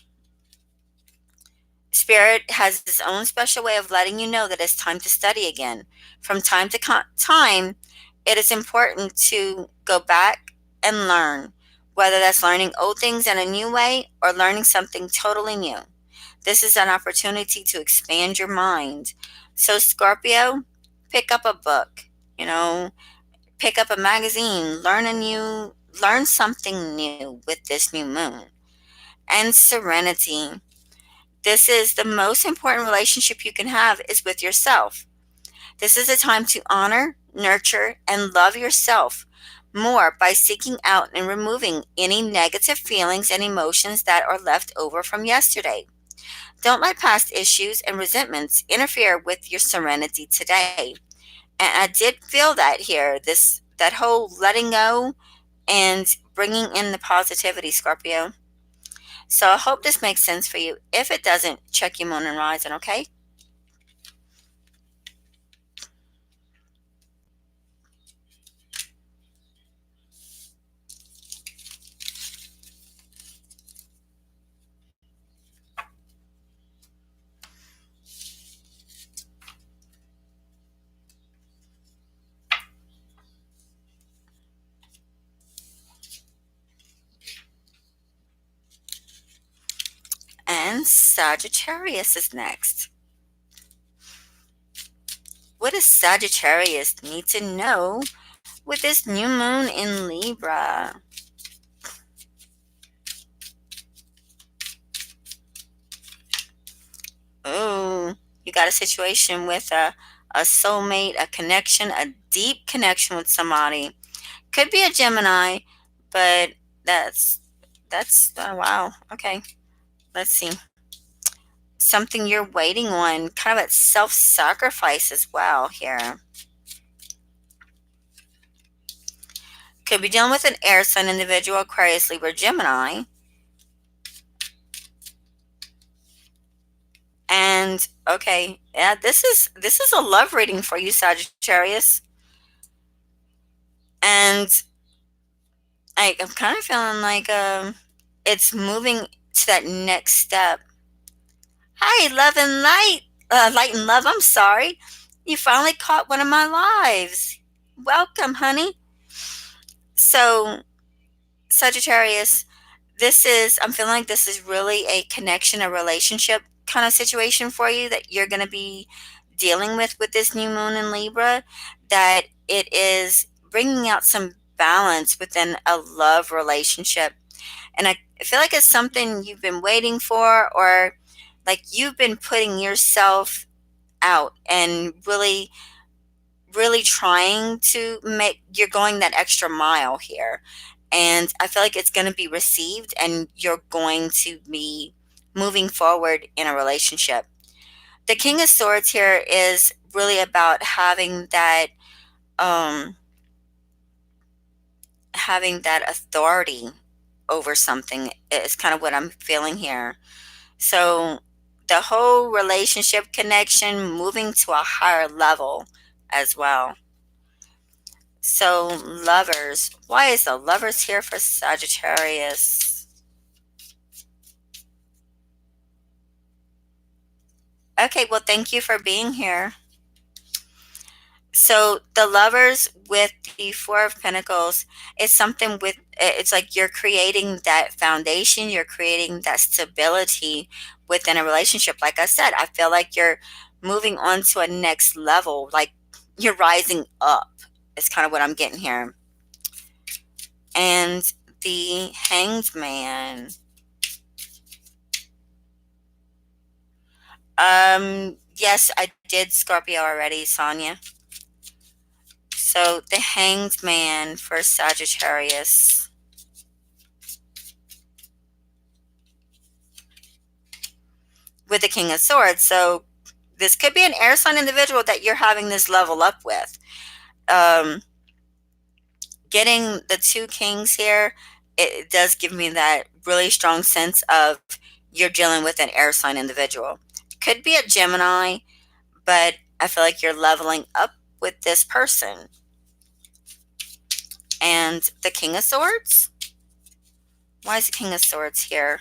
Spirit has its own special way of letting you know that it's time to study again. From time to time, it is important to go back and learn, whether that's learning old things in a new way or learning something totally new. This is an opportunity to expand your mind. So, Scorpio, pick up a book, you know, pick up a magazine, learn something new with this new moon. And serenity. This is the most important relationship you can have is with yourself. This is a time to honor, nurture, and love yourself more by seeking out and removing any negative feelings and emotions that are left over from yesterday. Don't let past issues and resentments interfere with your serenity today. And I did feel that here, that whole letting go and bringing in the positivity, Scorpio. So I hope this makes sense for you. If it doesn't, check your moon and rising, okay? And Sagittarius is next. What does Sagittarius need to know with this new moon in Libra? Oh, you got a situation with a soulmate, a connection, a deep connection with somebody. Could be a Gemini, but that's wow. Okay, let's see. Something you're waiting on, kind of a self-sacrifice as well here. Could be dealing with an air sign individual, Aquarius, Libra, Gemini. And okay, yeah, this is a love reading for you, Sagittarius. And I'm kind of feeling like it's moving to that next step. Hi, love and light, light and love. I'm sorry, you finally caught one of my lives. Welcome, honey. So, Sagittarius, I'm feeling like this is really a connection, a relationship kind of situation for you that you're going to be dealing with this new moon in Libra, that it is bringing out some balance within a love relationship. And I feel like it's something you've been waiting for, or like you've been putting yourself out and really, really trying to make, you're going that extra mile here. And I feel like it's going to be received and you're going to be moving forward in a relationship. The King of Swords here is really about um having that authority over something is kind of what I'm feeling here. So the whole relationship connection moving to a higher level as well. So lovers, why is the lovers here for Sagittarius? Okay, well, thank you for being here. So the lovers with the Four of Pentacles, it's something with, it's like you're creating that foundation, you're creating that stability within a relationship. Like I said, I feel like you're moving on to a next level, like you're rising up. Is kind of what I'm getting here. And the Hanged Man. Yes, I did Scorpio already, Sonia. So the Hanged Man for Sagittarius. With the King of Swords. So this could be an air sign individual that you're having this level up with. Getting the two kings here, it does give me that really strong sense of you're dealing with an air sign individual. Could be a Gemini, but I feel like you're leveling up with this person. And the King of Swords? Why is the King of Swords here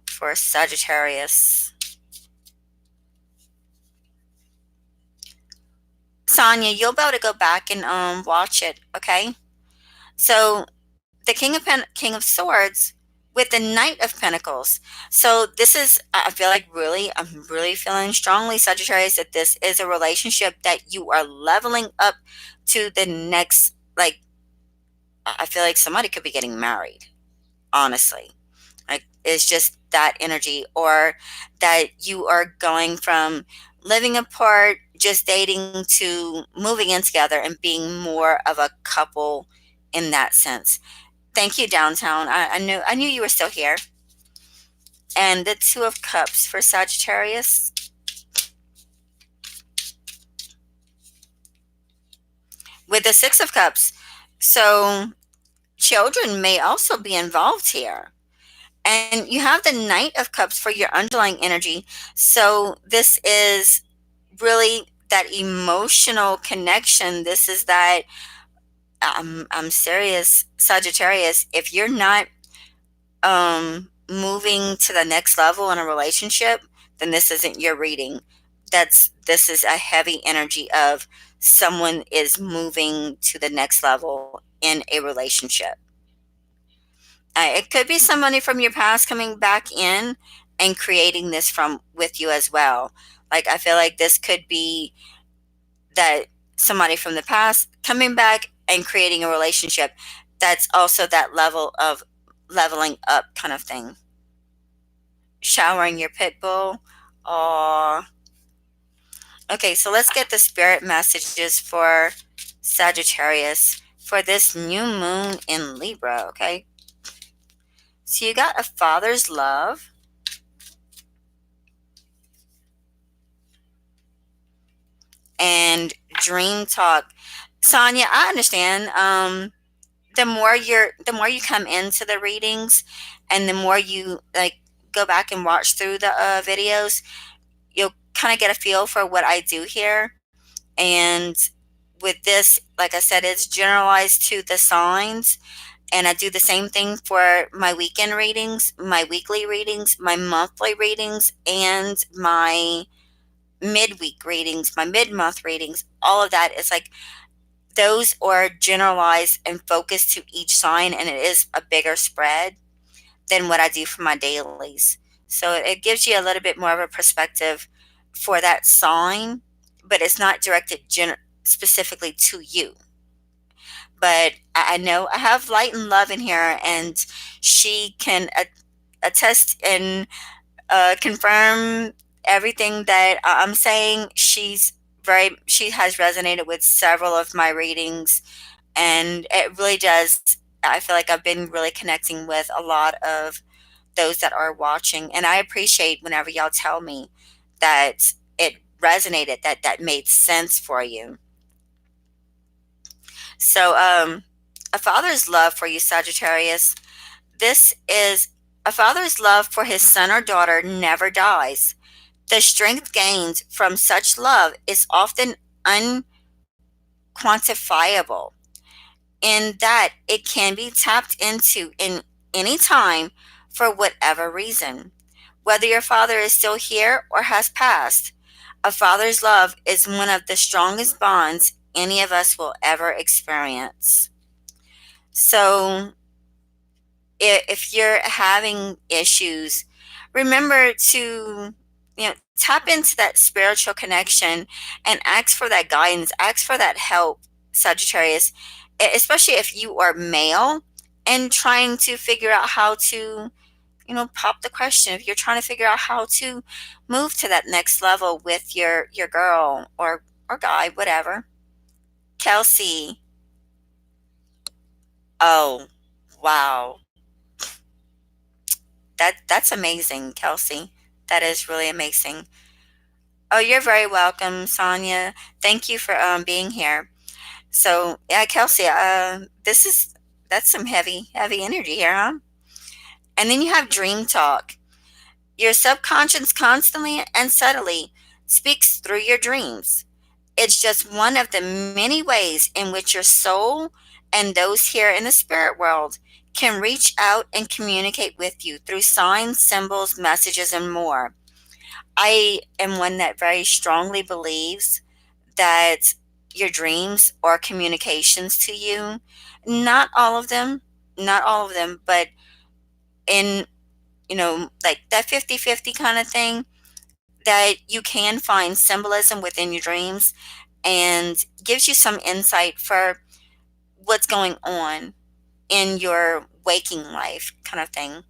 for Sagittarius? Sonia, you'll be able to go back and watch it, okay? So the King of Swords with the Knight of Pentacles. So this is, I feel like I'm really feeling strongly, Sagittarius, that this is a relationship that you are leveling up to the next, like, I feel like somebody could be getting married, honestly. Like, it's just that energy, or that you are going from living apart, just dating, to moving in together and being more of a couple in that sense. Thank you, Downtown. I knew you were still here. And the Two of Cups for Sagittarius. With the Six of Cups. So children may also be involved here. And you have the Knight of Cups for your underlying energy. So this is really that emotional connection. This is that, I'm serious, Sagittarius. If you're not moving to the next level in a relationship, then this isn't your reading. This is a heavy energy of someone is moving to the next level in a relationship. It could be somebody from your past coming back in and creating this from with you as well. Like I feel like this could be that somebody from the past coming back and creating a relationship that's also that level of leveling up kind of thing. Showering your pit bull. Aw. Okay, so let's get the spirit messages for Sagittarius for this new moon in Libra, okay? So you got a father's love and dream talk. Sonia, I understand. The more you come into the readings and the more you like go back and watch through the videos, you'll kind of get a feel for what I do here. And with this, like I said, it's generalized to the signs. And I do the same thing for my weekend readings, my weekly readings, my monthly readings, and my midweek readings, my mid month readings. All of that is like those are generalized and focused to each sign, and it is a bigger spread than what I do for my dailies. So it gives you a little bit more of a perspective for that sign, but it's not directed specifically to you. But I know I have light and love in here, and she can attest and confirm everything that I'm saying. She has resonated with several of my readings, and it really does. I feel like I've been really connecting with a lot of those that are watching, and I appreciate whenever y'all tell me that it resonated, that made sense for you. So, a father's love for you, Sagittarius. This is a father's love for his son or daughter never dies. The strength gained from such love is often unquantifiable in that it can be tapped into in any time for whatever reason. Whether your father is still here or has passed, a father's love is one of the strongest bonds any of us will ever experience. So, if you're having issues, remember to tap into that spiritual connection and ask for that guidance, ask for that help, Sagittarius, especially if you are male and trying to figure out how to pop the question, if you're trying to figure out how to move to that next level with your girl or guy, whatever. Kelsey. Oh, wow. That's amazing, Kelsey. That is really amazing. Oh, you're very welcome, Sonia. Thank you for being here. So yeah, Kelsey, that's some heavy energy here, huh? And then you have dream talk. Your subconscious constantly and subtly speaks through your dreams. It's just one of the many ways in which your soul and those here in the spirit world can reach out and communicate with you through signs, symbols, messages, and more. I am one that very strongly believes that your dreams are communications to you. Not all of them, not all of them, but in, like that 50-50 kind of thing, that you can find symbolism within your dreams and gives you some insight for what's going on in your waking life kind of thing.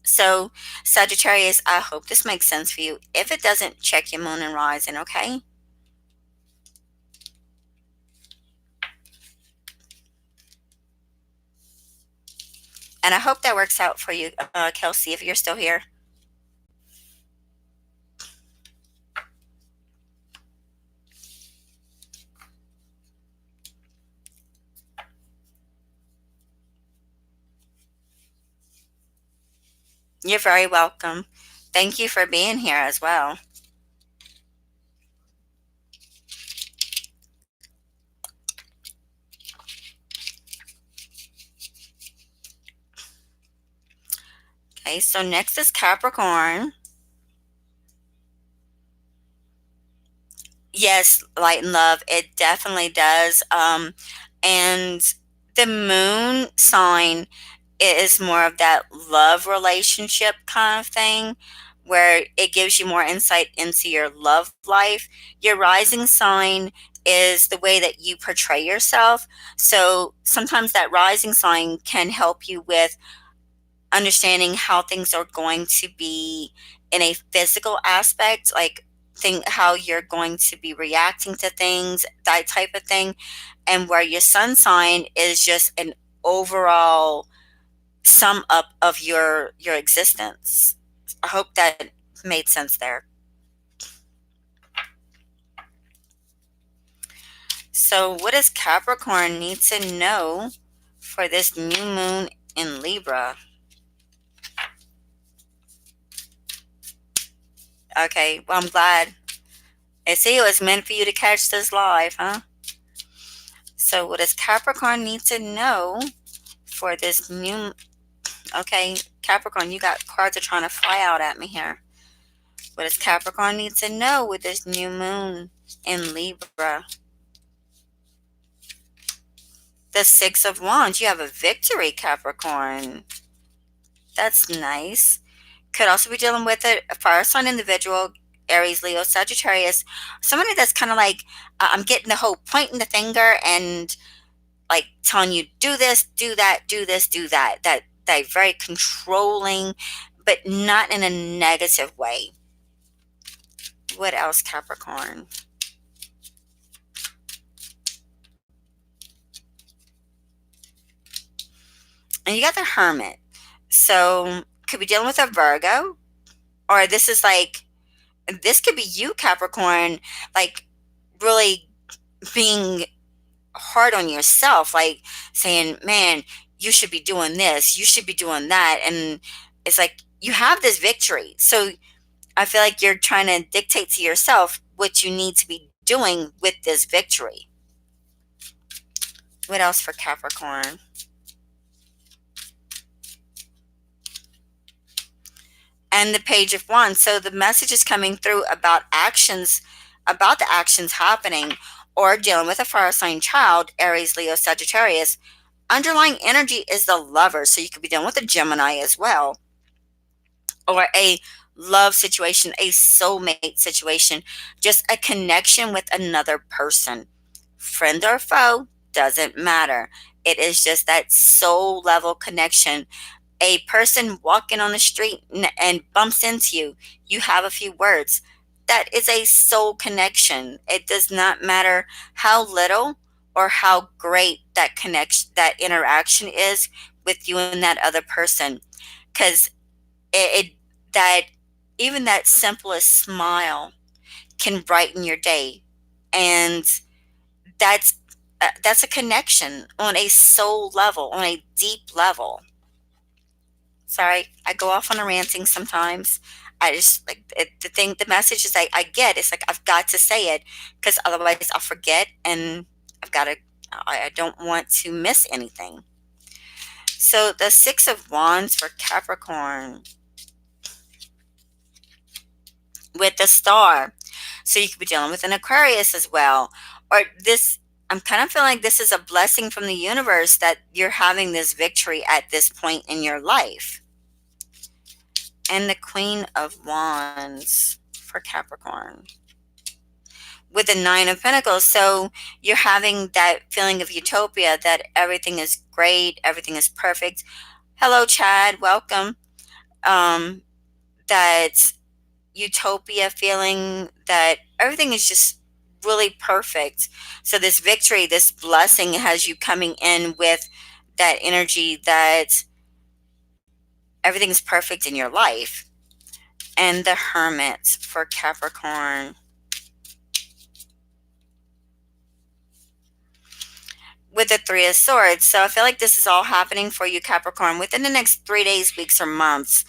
So, Sagittarius, I hope this makes sense for you. If it doesn't, check your moon and rising, okay? And I hope that works out for you, Kelsey, if you're still here. You're very welcome. Thank you for being here as well. Okay, so next is Capricorn. Yes, light and love. It definitely does. And the moon sign it is more of that love relationship kind of thing where it gives you more insight into your love life. Your rising sign is the way that you portray yourself. So sometimes that rising sign can help you with understanding how things are going to be in a physical aspect, like think how you're going to be reacting to things, that type of thing. And where your sun sign is just an overall sum up of your existence. I hope that made sense there. So what does Capricorn need to know for this new moon in Libra? Okay, well, I'm glad. I see it was meant for you to catch this live, huh? So what does Capricorn need to know for this new... Okay, Capricorn, you got cards are trying to fly out at me here. What does Capricorn need to know with this new moon in Libra? The Six of Wands. You have a victory, Capricorn. That's nice. Could also be dealing with a fire sign individual, Aries, Leo, Sagittarius. Somebody that's kind of like, I'm getting the whole pointing the finger and like telling you, do this, do that, do this, do that. That very controlling, but not in a negative way. What else, Capricorn? And you got the Hermit. So could be dealing with a Virgo, or this could be you, Capricorn, like really being hard on yourself, like saying, man, you should be doing this, you should be doing that. And it's like you have this victory. So I feel like you're trying to dictate to yourself what you need to be doing with this victory. What else for Capricorn? And the Page of Wands. So the message is coming through about the actions happening, or dealing with a fire sign child, Aries, Leo, Sagittarius. Underlying energy is the Lover. So you could be dealing with a Gemini as well, or a love situation, a soulmate situation, just a connection with another person. Friend or foe, doesn't matter. It is just that soul level connection. A person walking on the street and bumps into you, you have a few words. That is a soul connection. It does not matter how little or how great that connection, that interaction is with you and that other person. Because it that even that simplest smile can brighten your day, and that's that's a connection on a soul level, on a deep level. Sorry, I go off on a ranting sometimes. I just like the message is I get. It's like I've got to say it because otherwise I'll forget, and I've got to. I don't want to miss anything. So the Six of Wands for Capricorn with the Star. So you could be dealing with an Aquarius as well, or this. I'm kind of feeling like this is a blessing from the universe that you're having this victory at this point in your life. And the Queen of Wands for Capricorn with the Nine of Pentacles. So you're having that feeling of utopia, that everything is great, everything is perfect. Hello, Chad, welcome. That utopia feeling that everything is just really perfect. So this victory, this blessing has you coming in with that energy that everything's perfect in your life. And the Hermit for Capricorn with the Three of Swords. So I feel like this is all happening for you, Capricorn, within the next 3 days, weeks, or months.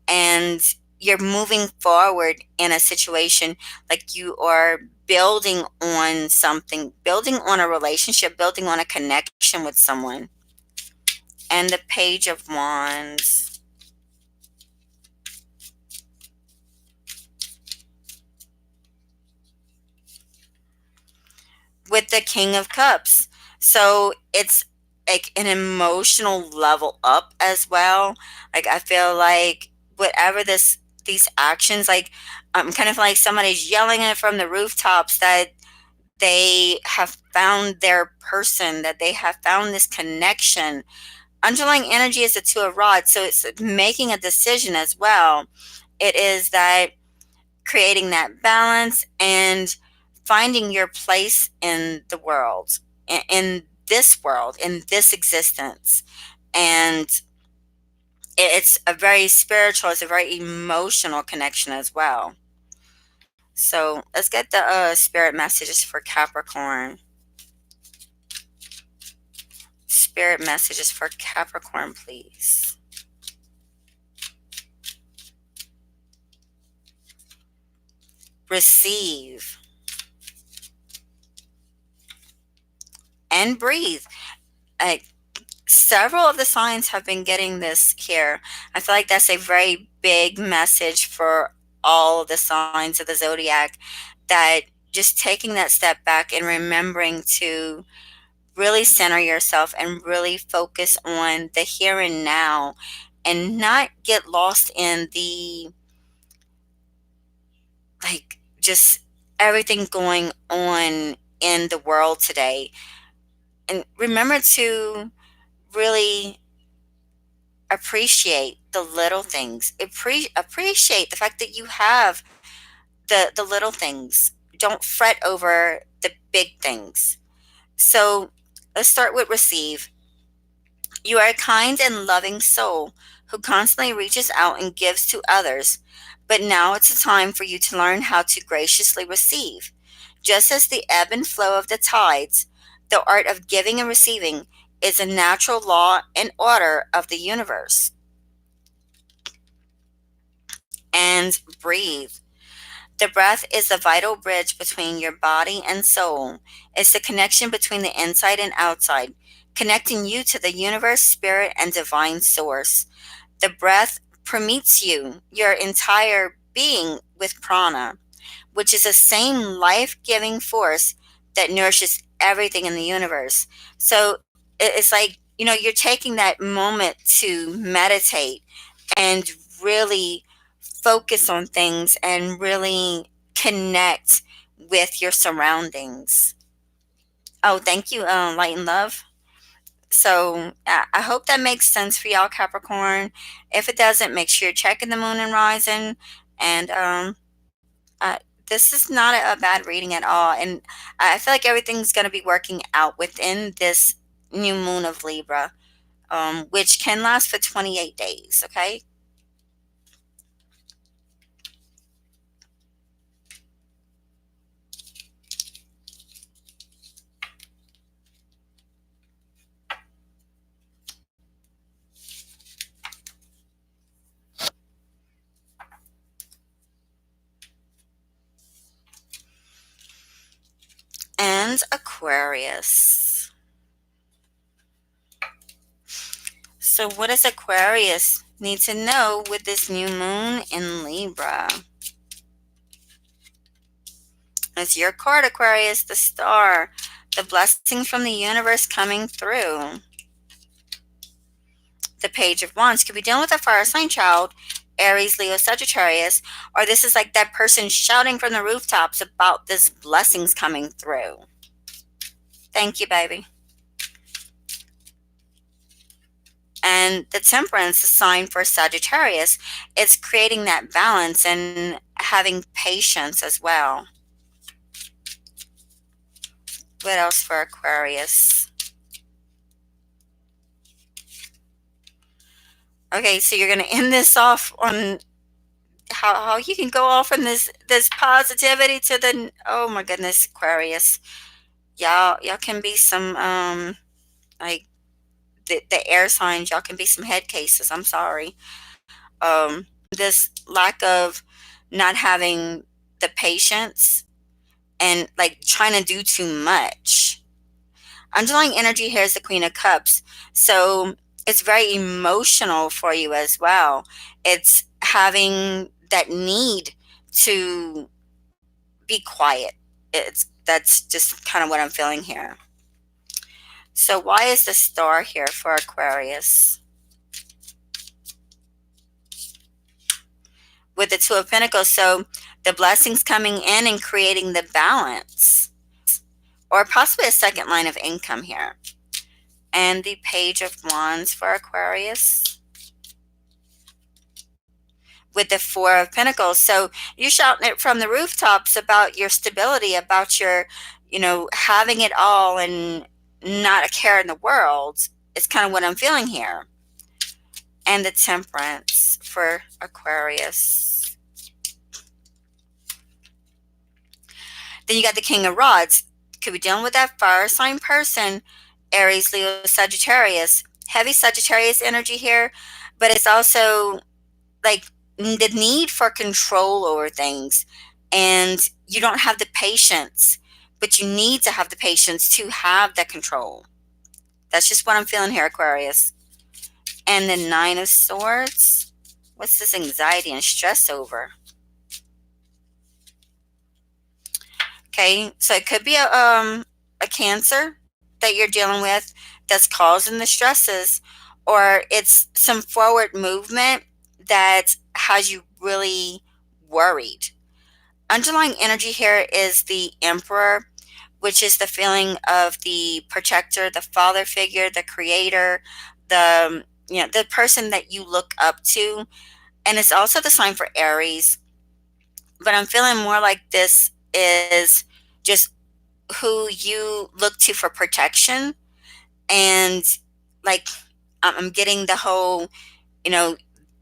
And you're moving forward in a situation, like you are building on something, building on a relationship, building on a connection with someone. And the Page of Wands with the King of Cups. So it's like an emotional level up as well. Like I feel like whatever these actions, like kind of like somebody's yelling it from the rooftops that they have found their person, that they have found this connection. Underlying energy is the two of rods, so it's making a decision as well. It is that creating that balance and finding your place in the world, in this world, in this existence. And it's a very spiritual, it's a very emotional connection as well. So let's get the spirit messages for Capricorn. Spirit messages for Capricorn, please. Receive and breathe. Uh, Several of the signs have been getting this here. I feel like that's a very big message for all of the signs of the zodiac, that just taking that step back and remembering to really center yourself and really focus on the here and now, and not get lost in the, like, just everything going on in the world today. And remember to really appreciate the little things. Appreciate the fact that you have the little things. Don't fret over the big things. So let's start with receive. You are a kind and loving soul who constantly reaches out and gives to others. But now it's a time for you to learn how to graciously receive. Just as the ebb and flow of the tides, the art of giving and receiving is a natural law and order of the universe. And breathe. The breath is the vital bridge between your body and soul. It's the connection between the inside and outside, connecting you to the universe, spirit, and divine source. The breath permeates you, your entire being, with prana, which is the same life giving force that nourishes everything in the universe. So it's like, you're taking that moment to meditate and really focus on things and really connect with your surroundings. Oh, thank you, Light and Love. So I hope that makes sense for y'all, Capricorn. If it doesn't, make sure you're checking the moon and rising. And uh, this is not a bad reading at all. And I feel like everything's going to be working out within this new moon of Libra, which can last for 28 days. Okay. And Aquarius. So, what does Aquarius need to know with this new moon in Libra? It's your card, Aquarius, the star, the blessings from the universe coming through. The Page of Wands could be dealing with a fire sign child, Aries, Leo, Sagittarius, or this is like that person shouting from the rooftops about this blessings coming through. Thank you, baby. And the Temperance, the sign for Sagittarius, it's creating that balance and having patience as well. What else for Aquarius? Okay, so you're going to end this off on how you can go off from this positivity to the, oh my goodness, Aquarius. Y'all can be some like the air signs, y'all can be some head cases. I'm sorry. This lack of not having the patience and like trying to do too much. Underlying energy here is the Queen of Cups. So it's very emotional for you as well. It's having that need to be quiet. That's just kind of what I'm feeling here. So why is the star here for Aquarius? With the Two of Pentacles, so the blessings coming in and creating the balance, or possibly a second line of income here. And the Page of Wands for Aquarius with the Four of Pentacles. So you're shouting it from the rooftops about your stability, about your, having it all and not a care in the world. It's kind of what I'm feeling here. And the Temperance for Aquarius. Then you got the King of Rods. Could be dealing with that fire sign person, Aries, Leo, Sagittarius. Heavy Sagittarius energy here, but it's also like the need for control over things. And you don't have the patience, but you need to have the patience to have that control. That's just what I'm feeling here, Aquarius. And the Nine of Swords. What's this anxiety and stress over? Okay, so it could be a cancer that you're dealing with that's causing the stresses, or it's some forward movement that has you really worried. Underlying energy here is the Emperor, which is the feeling of the protector, the father figure, the creator, the person that you look up to. And it's also the sign for Aries. But I'm feeling more like this is just who you look to for protection. And like I'm getting the whole, you know,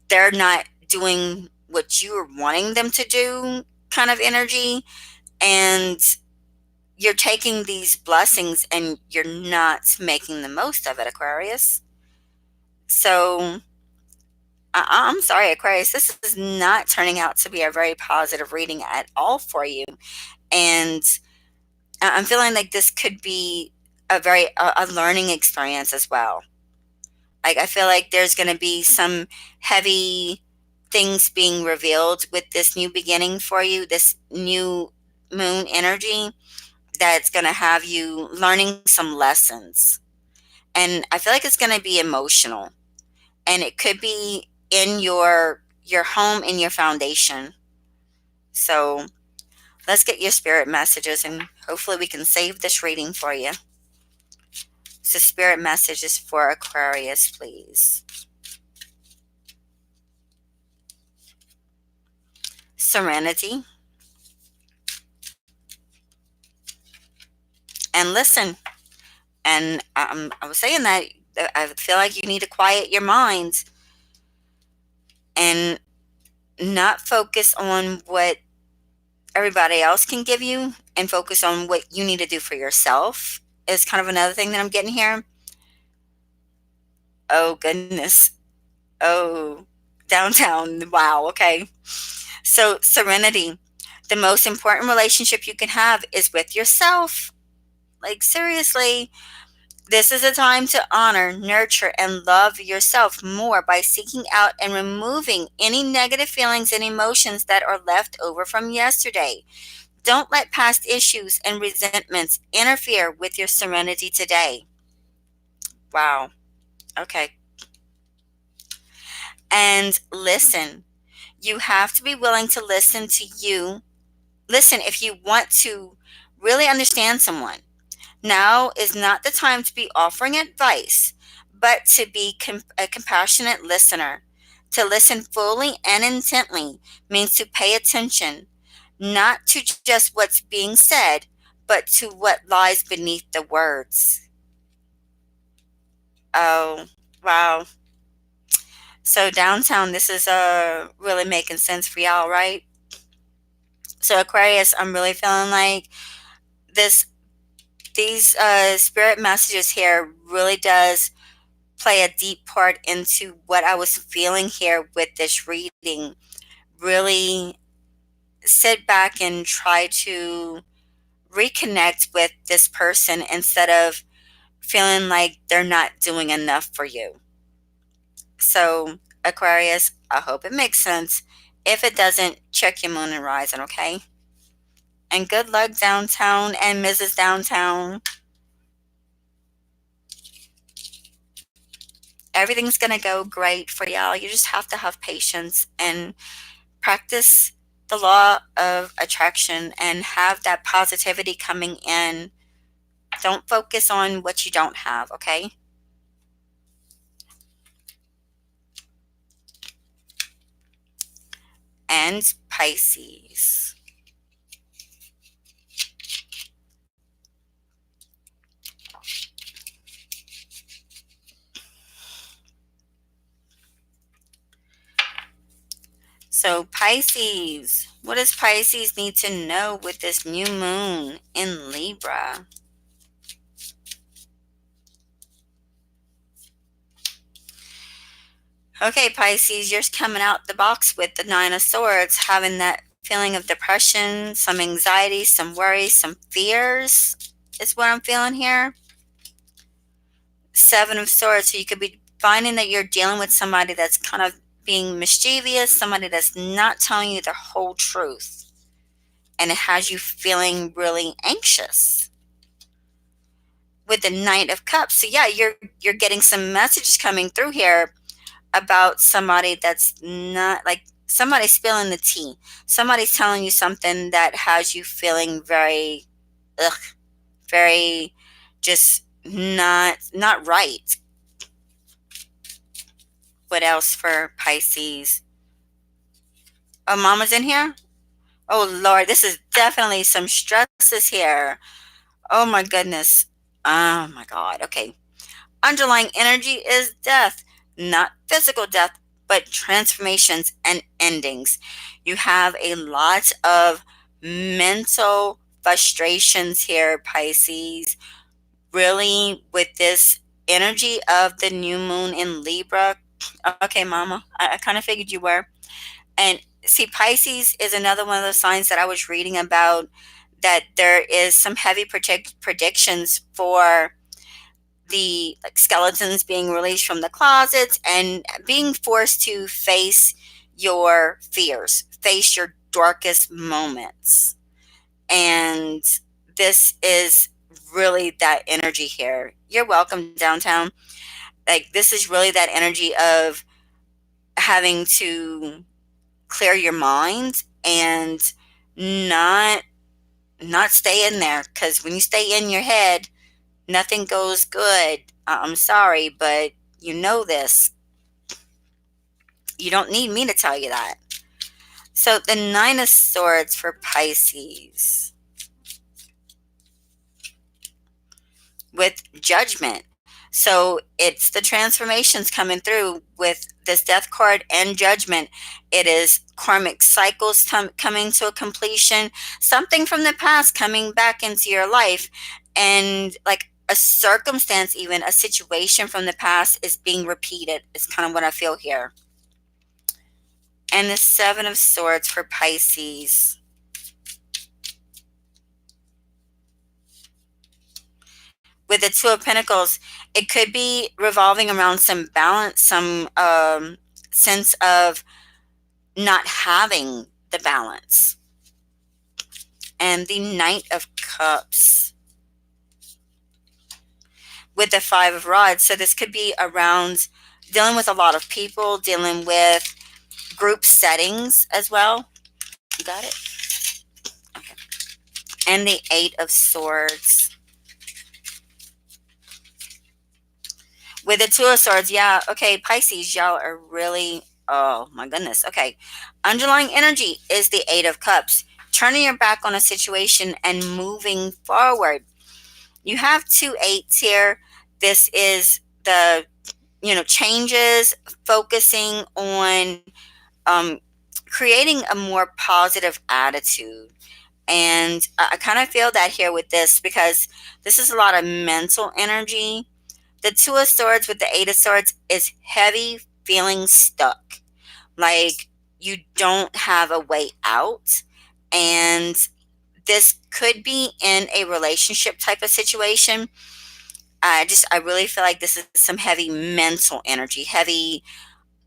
they're not doing what you're wanting them to do kind of energy. And you're taking these blessings and you're not making the most of it, Aquarius. So I'm sorry, Aquarius, this is not turning out to be a very positive reading at all for you. And I'm feeling like this could be a learning experience as well. Like I feel like there's going to be some heavy things being revealed with this new beginning for you, this new moon energy that's going to have you learning some lessons. And I feel like it's going to be emotional, and it could be in your home, in your foundation. So let's get your spirit messages, and hopefully we can save this reading for you. So spirit messages for Aquarius, please. Serenity. And listen. And I was saying that I feel like you need to quiet your mind and not focus on what everybody else can give you, and focus on what you need to do for yourself is kind of another thing that I'm getting here. Oh, goodness. Oh, downtown. Wow. Okay. So, serenity. The most important relationship you can have is with yourself. Like, seriously, this is a time to honor, nurture, and love yourself more by seeking out and removing any negative feelings and emotions that are left over from yesterday. Don't let past issues and resentments interfere with your serenity today. Wow. Okay. And listen. You have to be willing to listen to you. Listen, if you want to really understand someone, now is not the time to be offering advice, but to be a compassionate listener. To listen fully and intently means to pay attention, not to just what's being said, but to what lies beneath the words. Oh, wow. So downtown, this is really making sense for y'all, right? So Aquarius, I'm really feeling like this these spirit messages here really does play a deep part into what I was feeling here with this reading. Really sit back and try to reconnect with this person instead of feeling like they're not doing enough for you. So, Aquarius, I hope it makes sense. If it doesn't, check your moon and rising, okay? And good luck, downtown and Mrs. Downtown. Everything's going to go great for y'all. You just have to have patience and practice the law of attraction and have that positivity coming in. Don't focus on what you don't have, okay? And Pisces. So, Pisces, what does Pisces need to know with this new moon in Libra? Okay, Pisces, you're coming out the box with the Nine of Swords, having that feeling of depression, some anxiety, some worries, some fears is what I'm feeling here. Seven of Swords, so you could be finding that you're dealing with somebody that's kind of being mischievous, somebody that's not telling you the whole truth, and it has you feeling really anxious. With the Knight of Cups, so yeah, you're getting some messages coming through here about somebody that's not like somebody's spilling the tea. Somebody's telling you something that has you feeling very, ugh, very, just not right. What else for Pisces? Oh, Mama's in here. Oh Lord, this is definitely some stresses here. Oh my goodness. Oh my God. Okay. Underlying energy is death, not physical death, but transformations and endings. You have a lot of mental frustrations here, Pisces. Really, with this energy of the new moon in Libra. Okay, Mama, I kind of figured you were. And see, Pisces is another one of those signs that I was reading about, that there is some heavy predictions for the like skeletons being released from the closets and being forced to face your fears, face your darkest moments. And this is really that energy here. You're welcome, downtown. Like, this is really that energy of having to clear your mind and not not stay in there, because when you stay in your head, nothing goes good. I'm sorry, but you know this. You don't need me to tell you that. So the Nine of Swords for Pisces with Judgment. So it's the transformations coming through with this Death card and Judgment. It is karmic cycles coming to a completion, something from the past coming back into your life, and like a circumstance, even a situation from the past is being repeated, is kind of what I feel here. And the Seven of Swords for Pisces. With the Two of Pentacles, it could be revolving around some balance, some sense of not having the balance. And the Knight of Cups with the Five of Rods. So this could be around dealing with a lot of people, dealing with group settings as well. You got it? Okay. And the Eight of Swords. With the Two of Swords, yeah, okay, Pisces, y'all are really, oh my goodness, okay. Underlying energy is the Eight of Cups. Turning your back on a situation and moving forward. You have two eights here. This is the, changes, focusing on um, creating a more positive attitude. And I kind of feel that here with this, because this is a lot of mental energy. The Two of Swords with the Eight of Swords is heavy, feeling stuck. Like you don't have a way out. And this could be in a relationship type of situation. I really feel like this is some heavy mental energy, heavy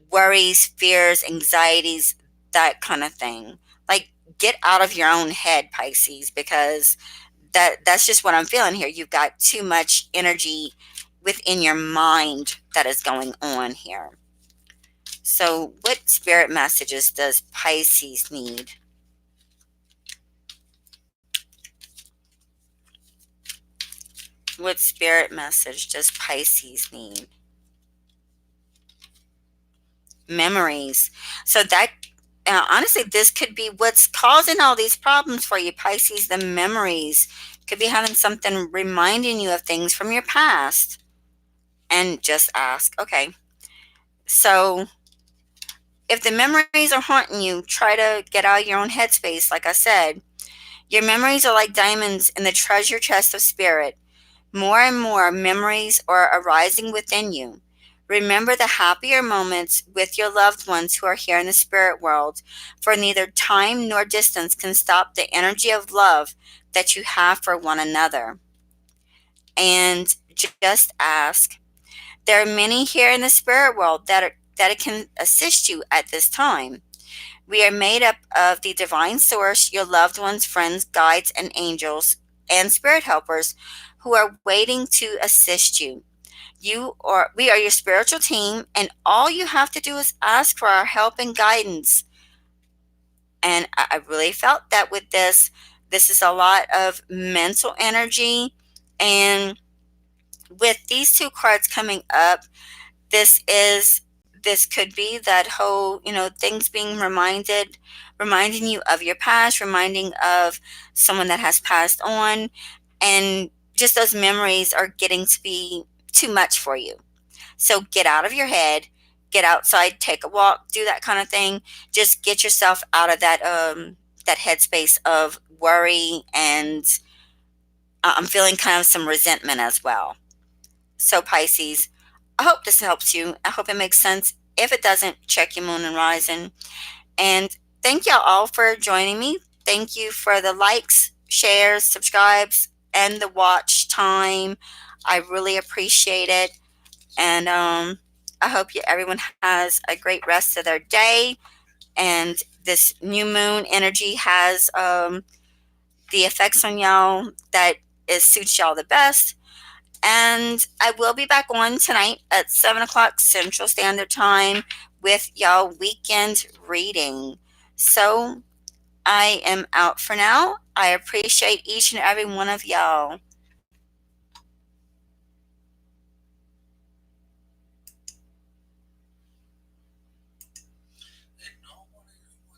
worries, fears, anxieties, that kind of thing. Like, get out of your own head, Pisces, because that's just what I'm feeling here. You've got too much energy within your mind that is going on here. So, what spirit messages does Pisces need? What spirit message does Pisces need? Memories. So that honestly, this could be what's causing all these problems for you, Pisces. The memories could be having something reminding you of things from your past. And just ask, okay, so if the memories are haunting you, try to get out of your own headspace. Like I said, your memories are like diamonds in the treasure chest of spirit. More and more memories are arising within you. Remember the happier moments with your loved ones who are here in the spirit world, for neither time nor distance can stop the energy of love that you have for one another. And just ask. There are many here in the spirit world that can assist you at this time. We are made up of the divine source, your loved ones, friends, guides, and angels, and spirit helpers who are waiting to assist you. We are your spiritual team, and all you have to do is ask for our help and guidance. And I really felt that with this is a lot of mental energy. And with these two cards coming up, this is this could be that whole, things being reminding you of your past, reminding of someone that has passed on, and just those memories are getting to be too much for you. So get out of your head, get outside, take a walk, do that kind of thing. Just get yourself out of that headspace of worry, and I'm feeling kind of some resentment as well. So, Pisces, I hope this helps you. I hope it makes sense. If it doesn't, check your moon and rising. And thank y'all all for joining me. Thank you for the likes, shares, subscribes, and the watch time. I really appreciate it. And I hope everyone has a great rest of their day. And this new moon energy has the effects on y'all that suits y'all the best. And I will be back on tonight at 7 o'clock Central Standard Time with y'all weekend reading. So I am out for now. I appreciate each and every one of y'all.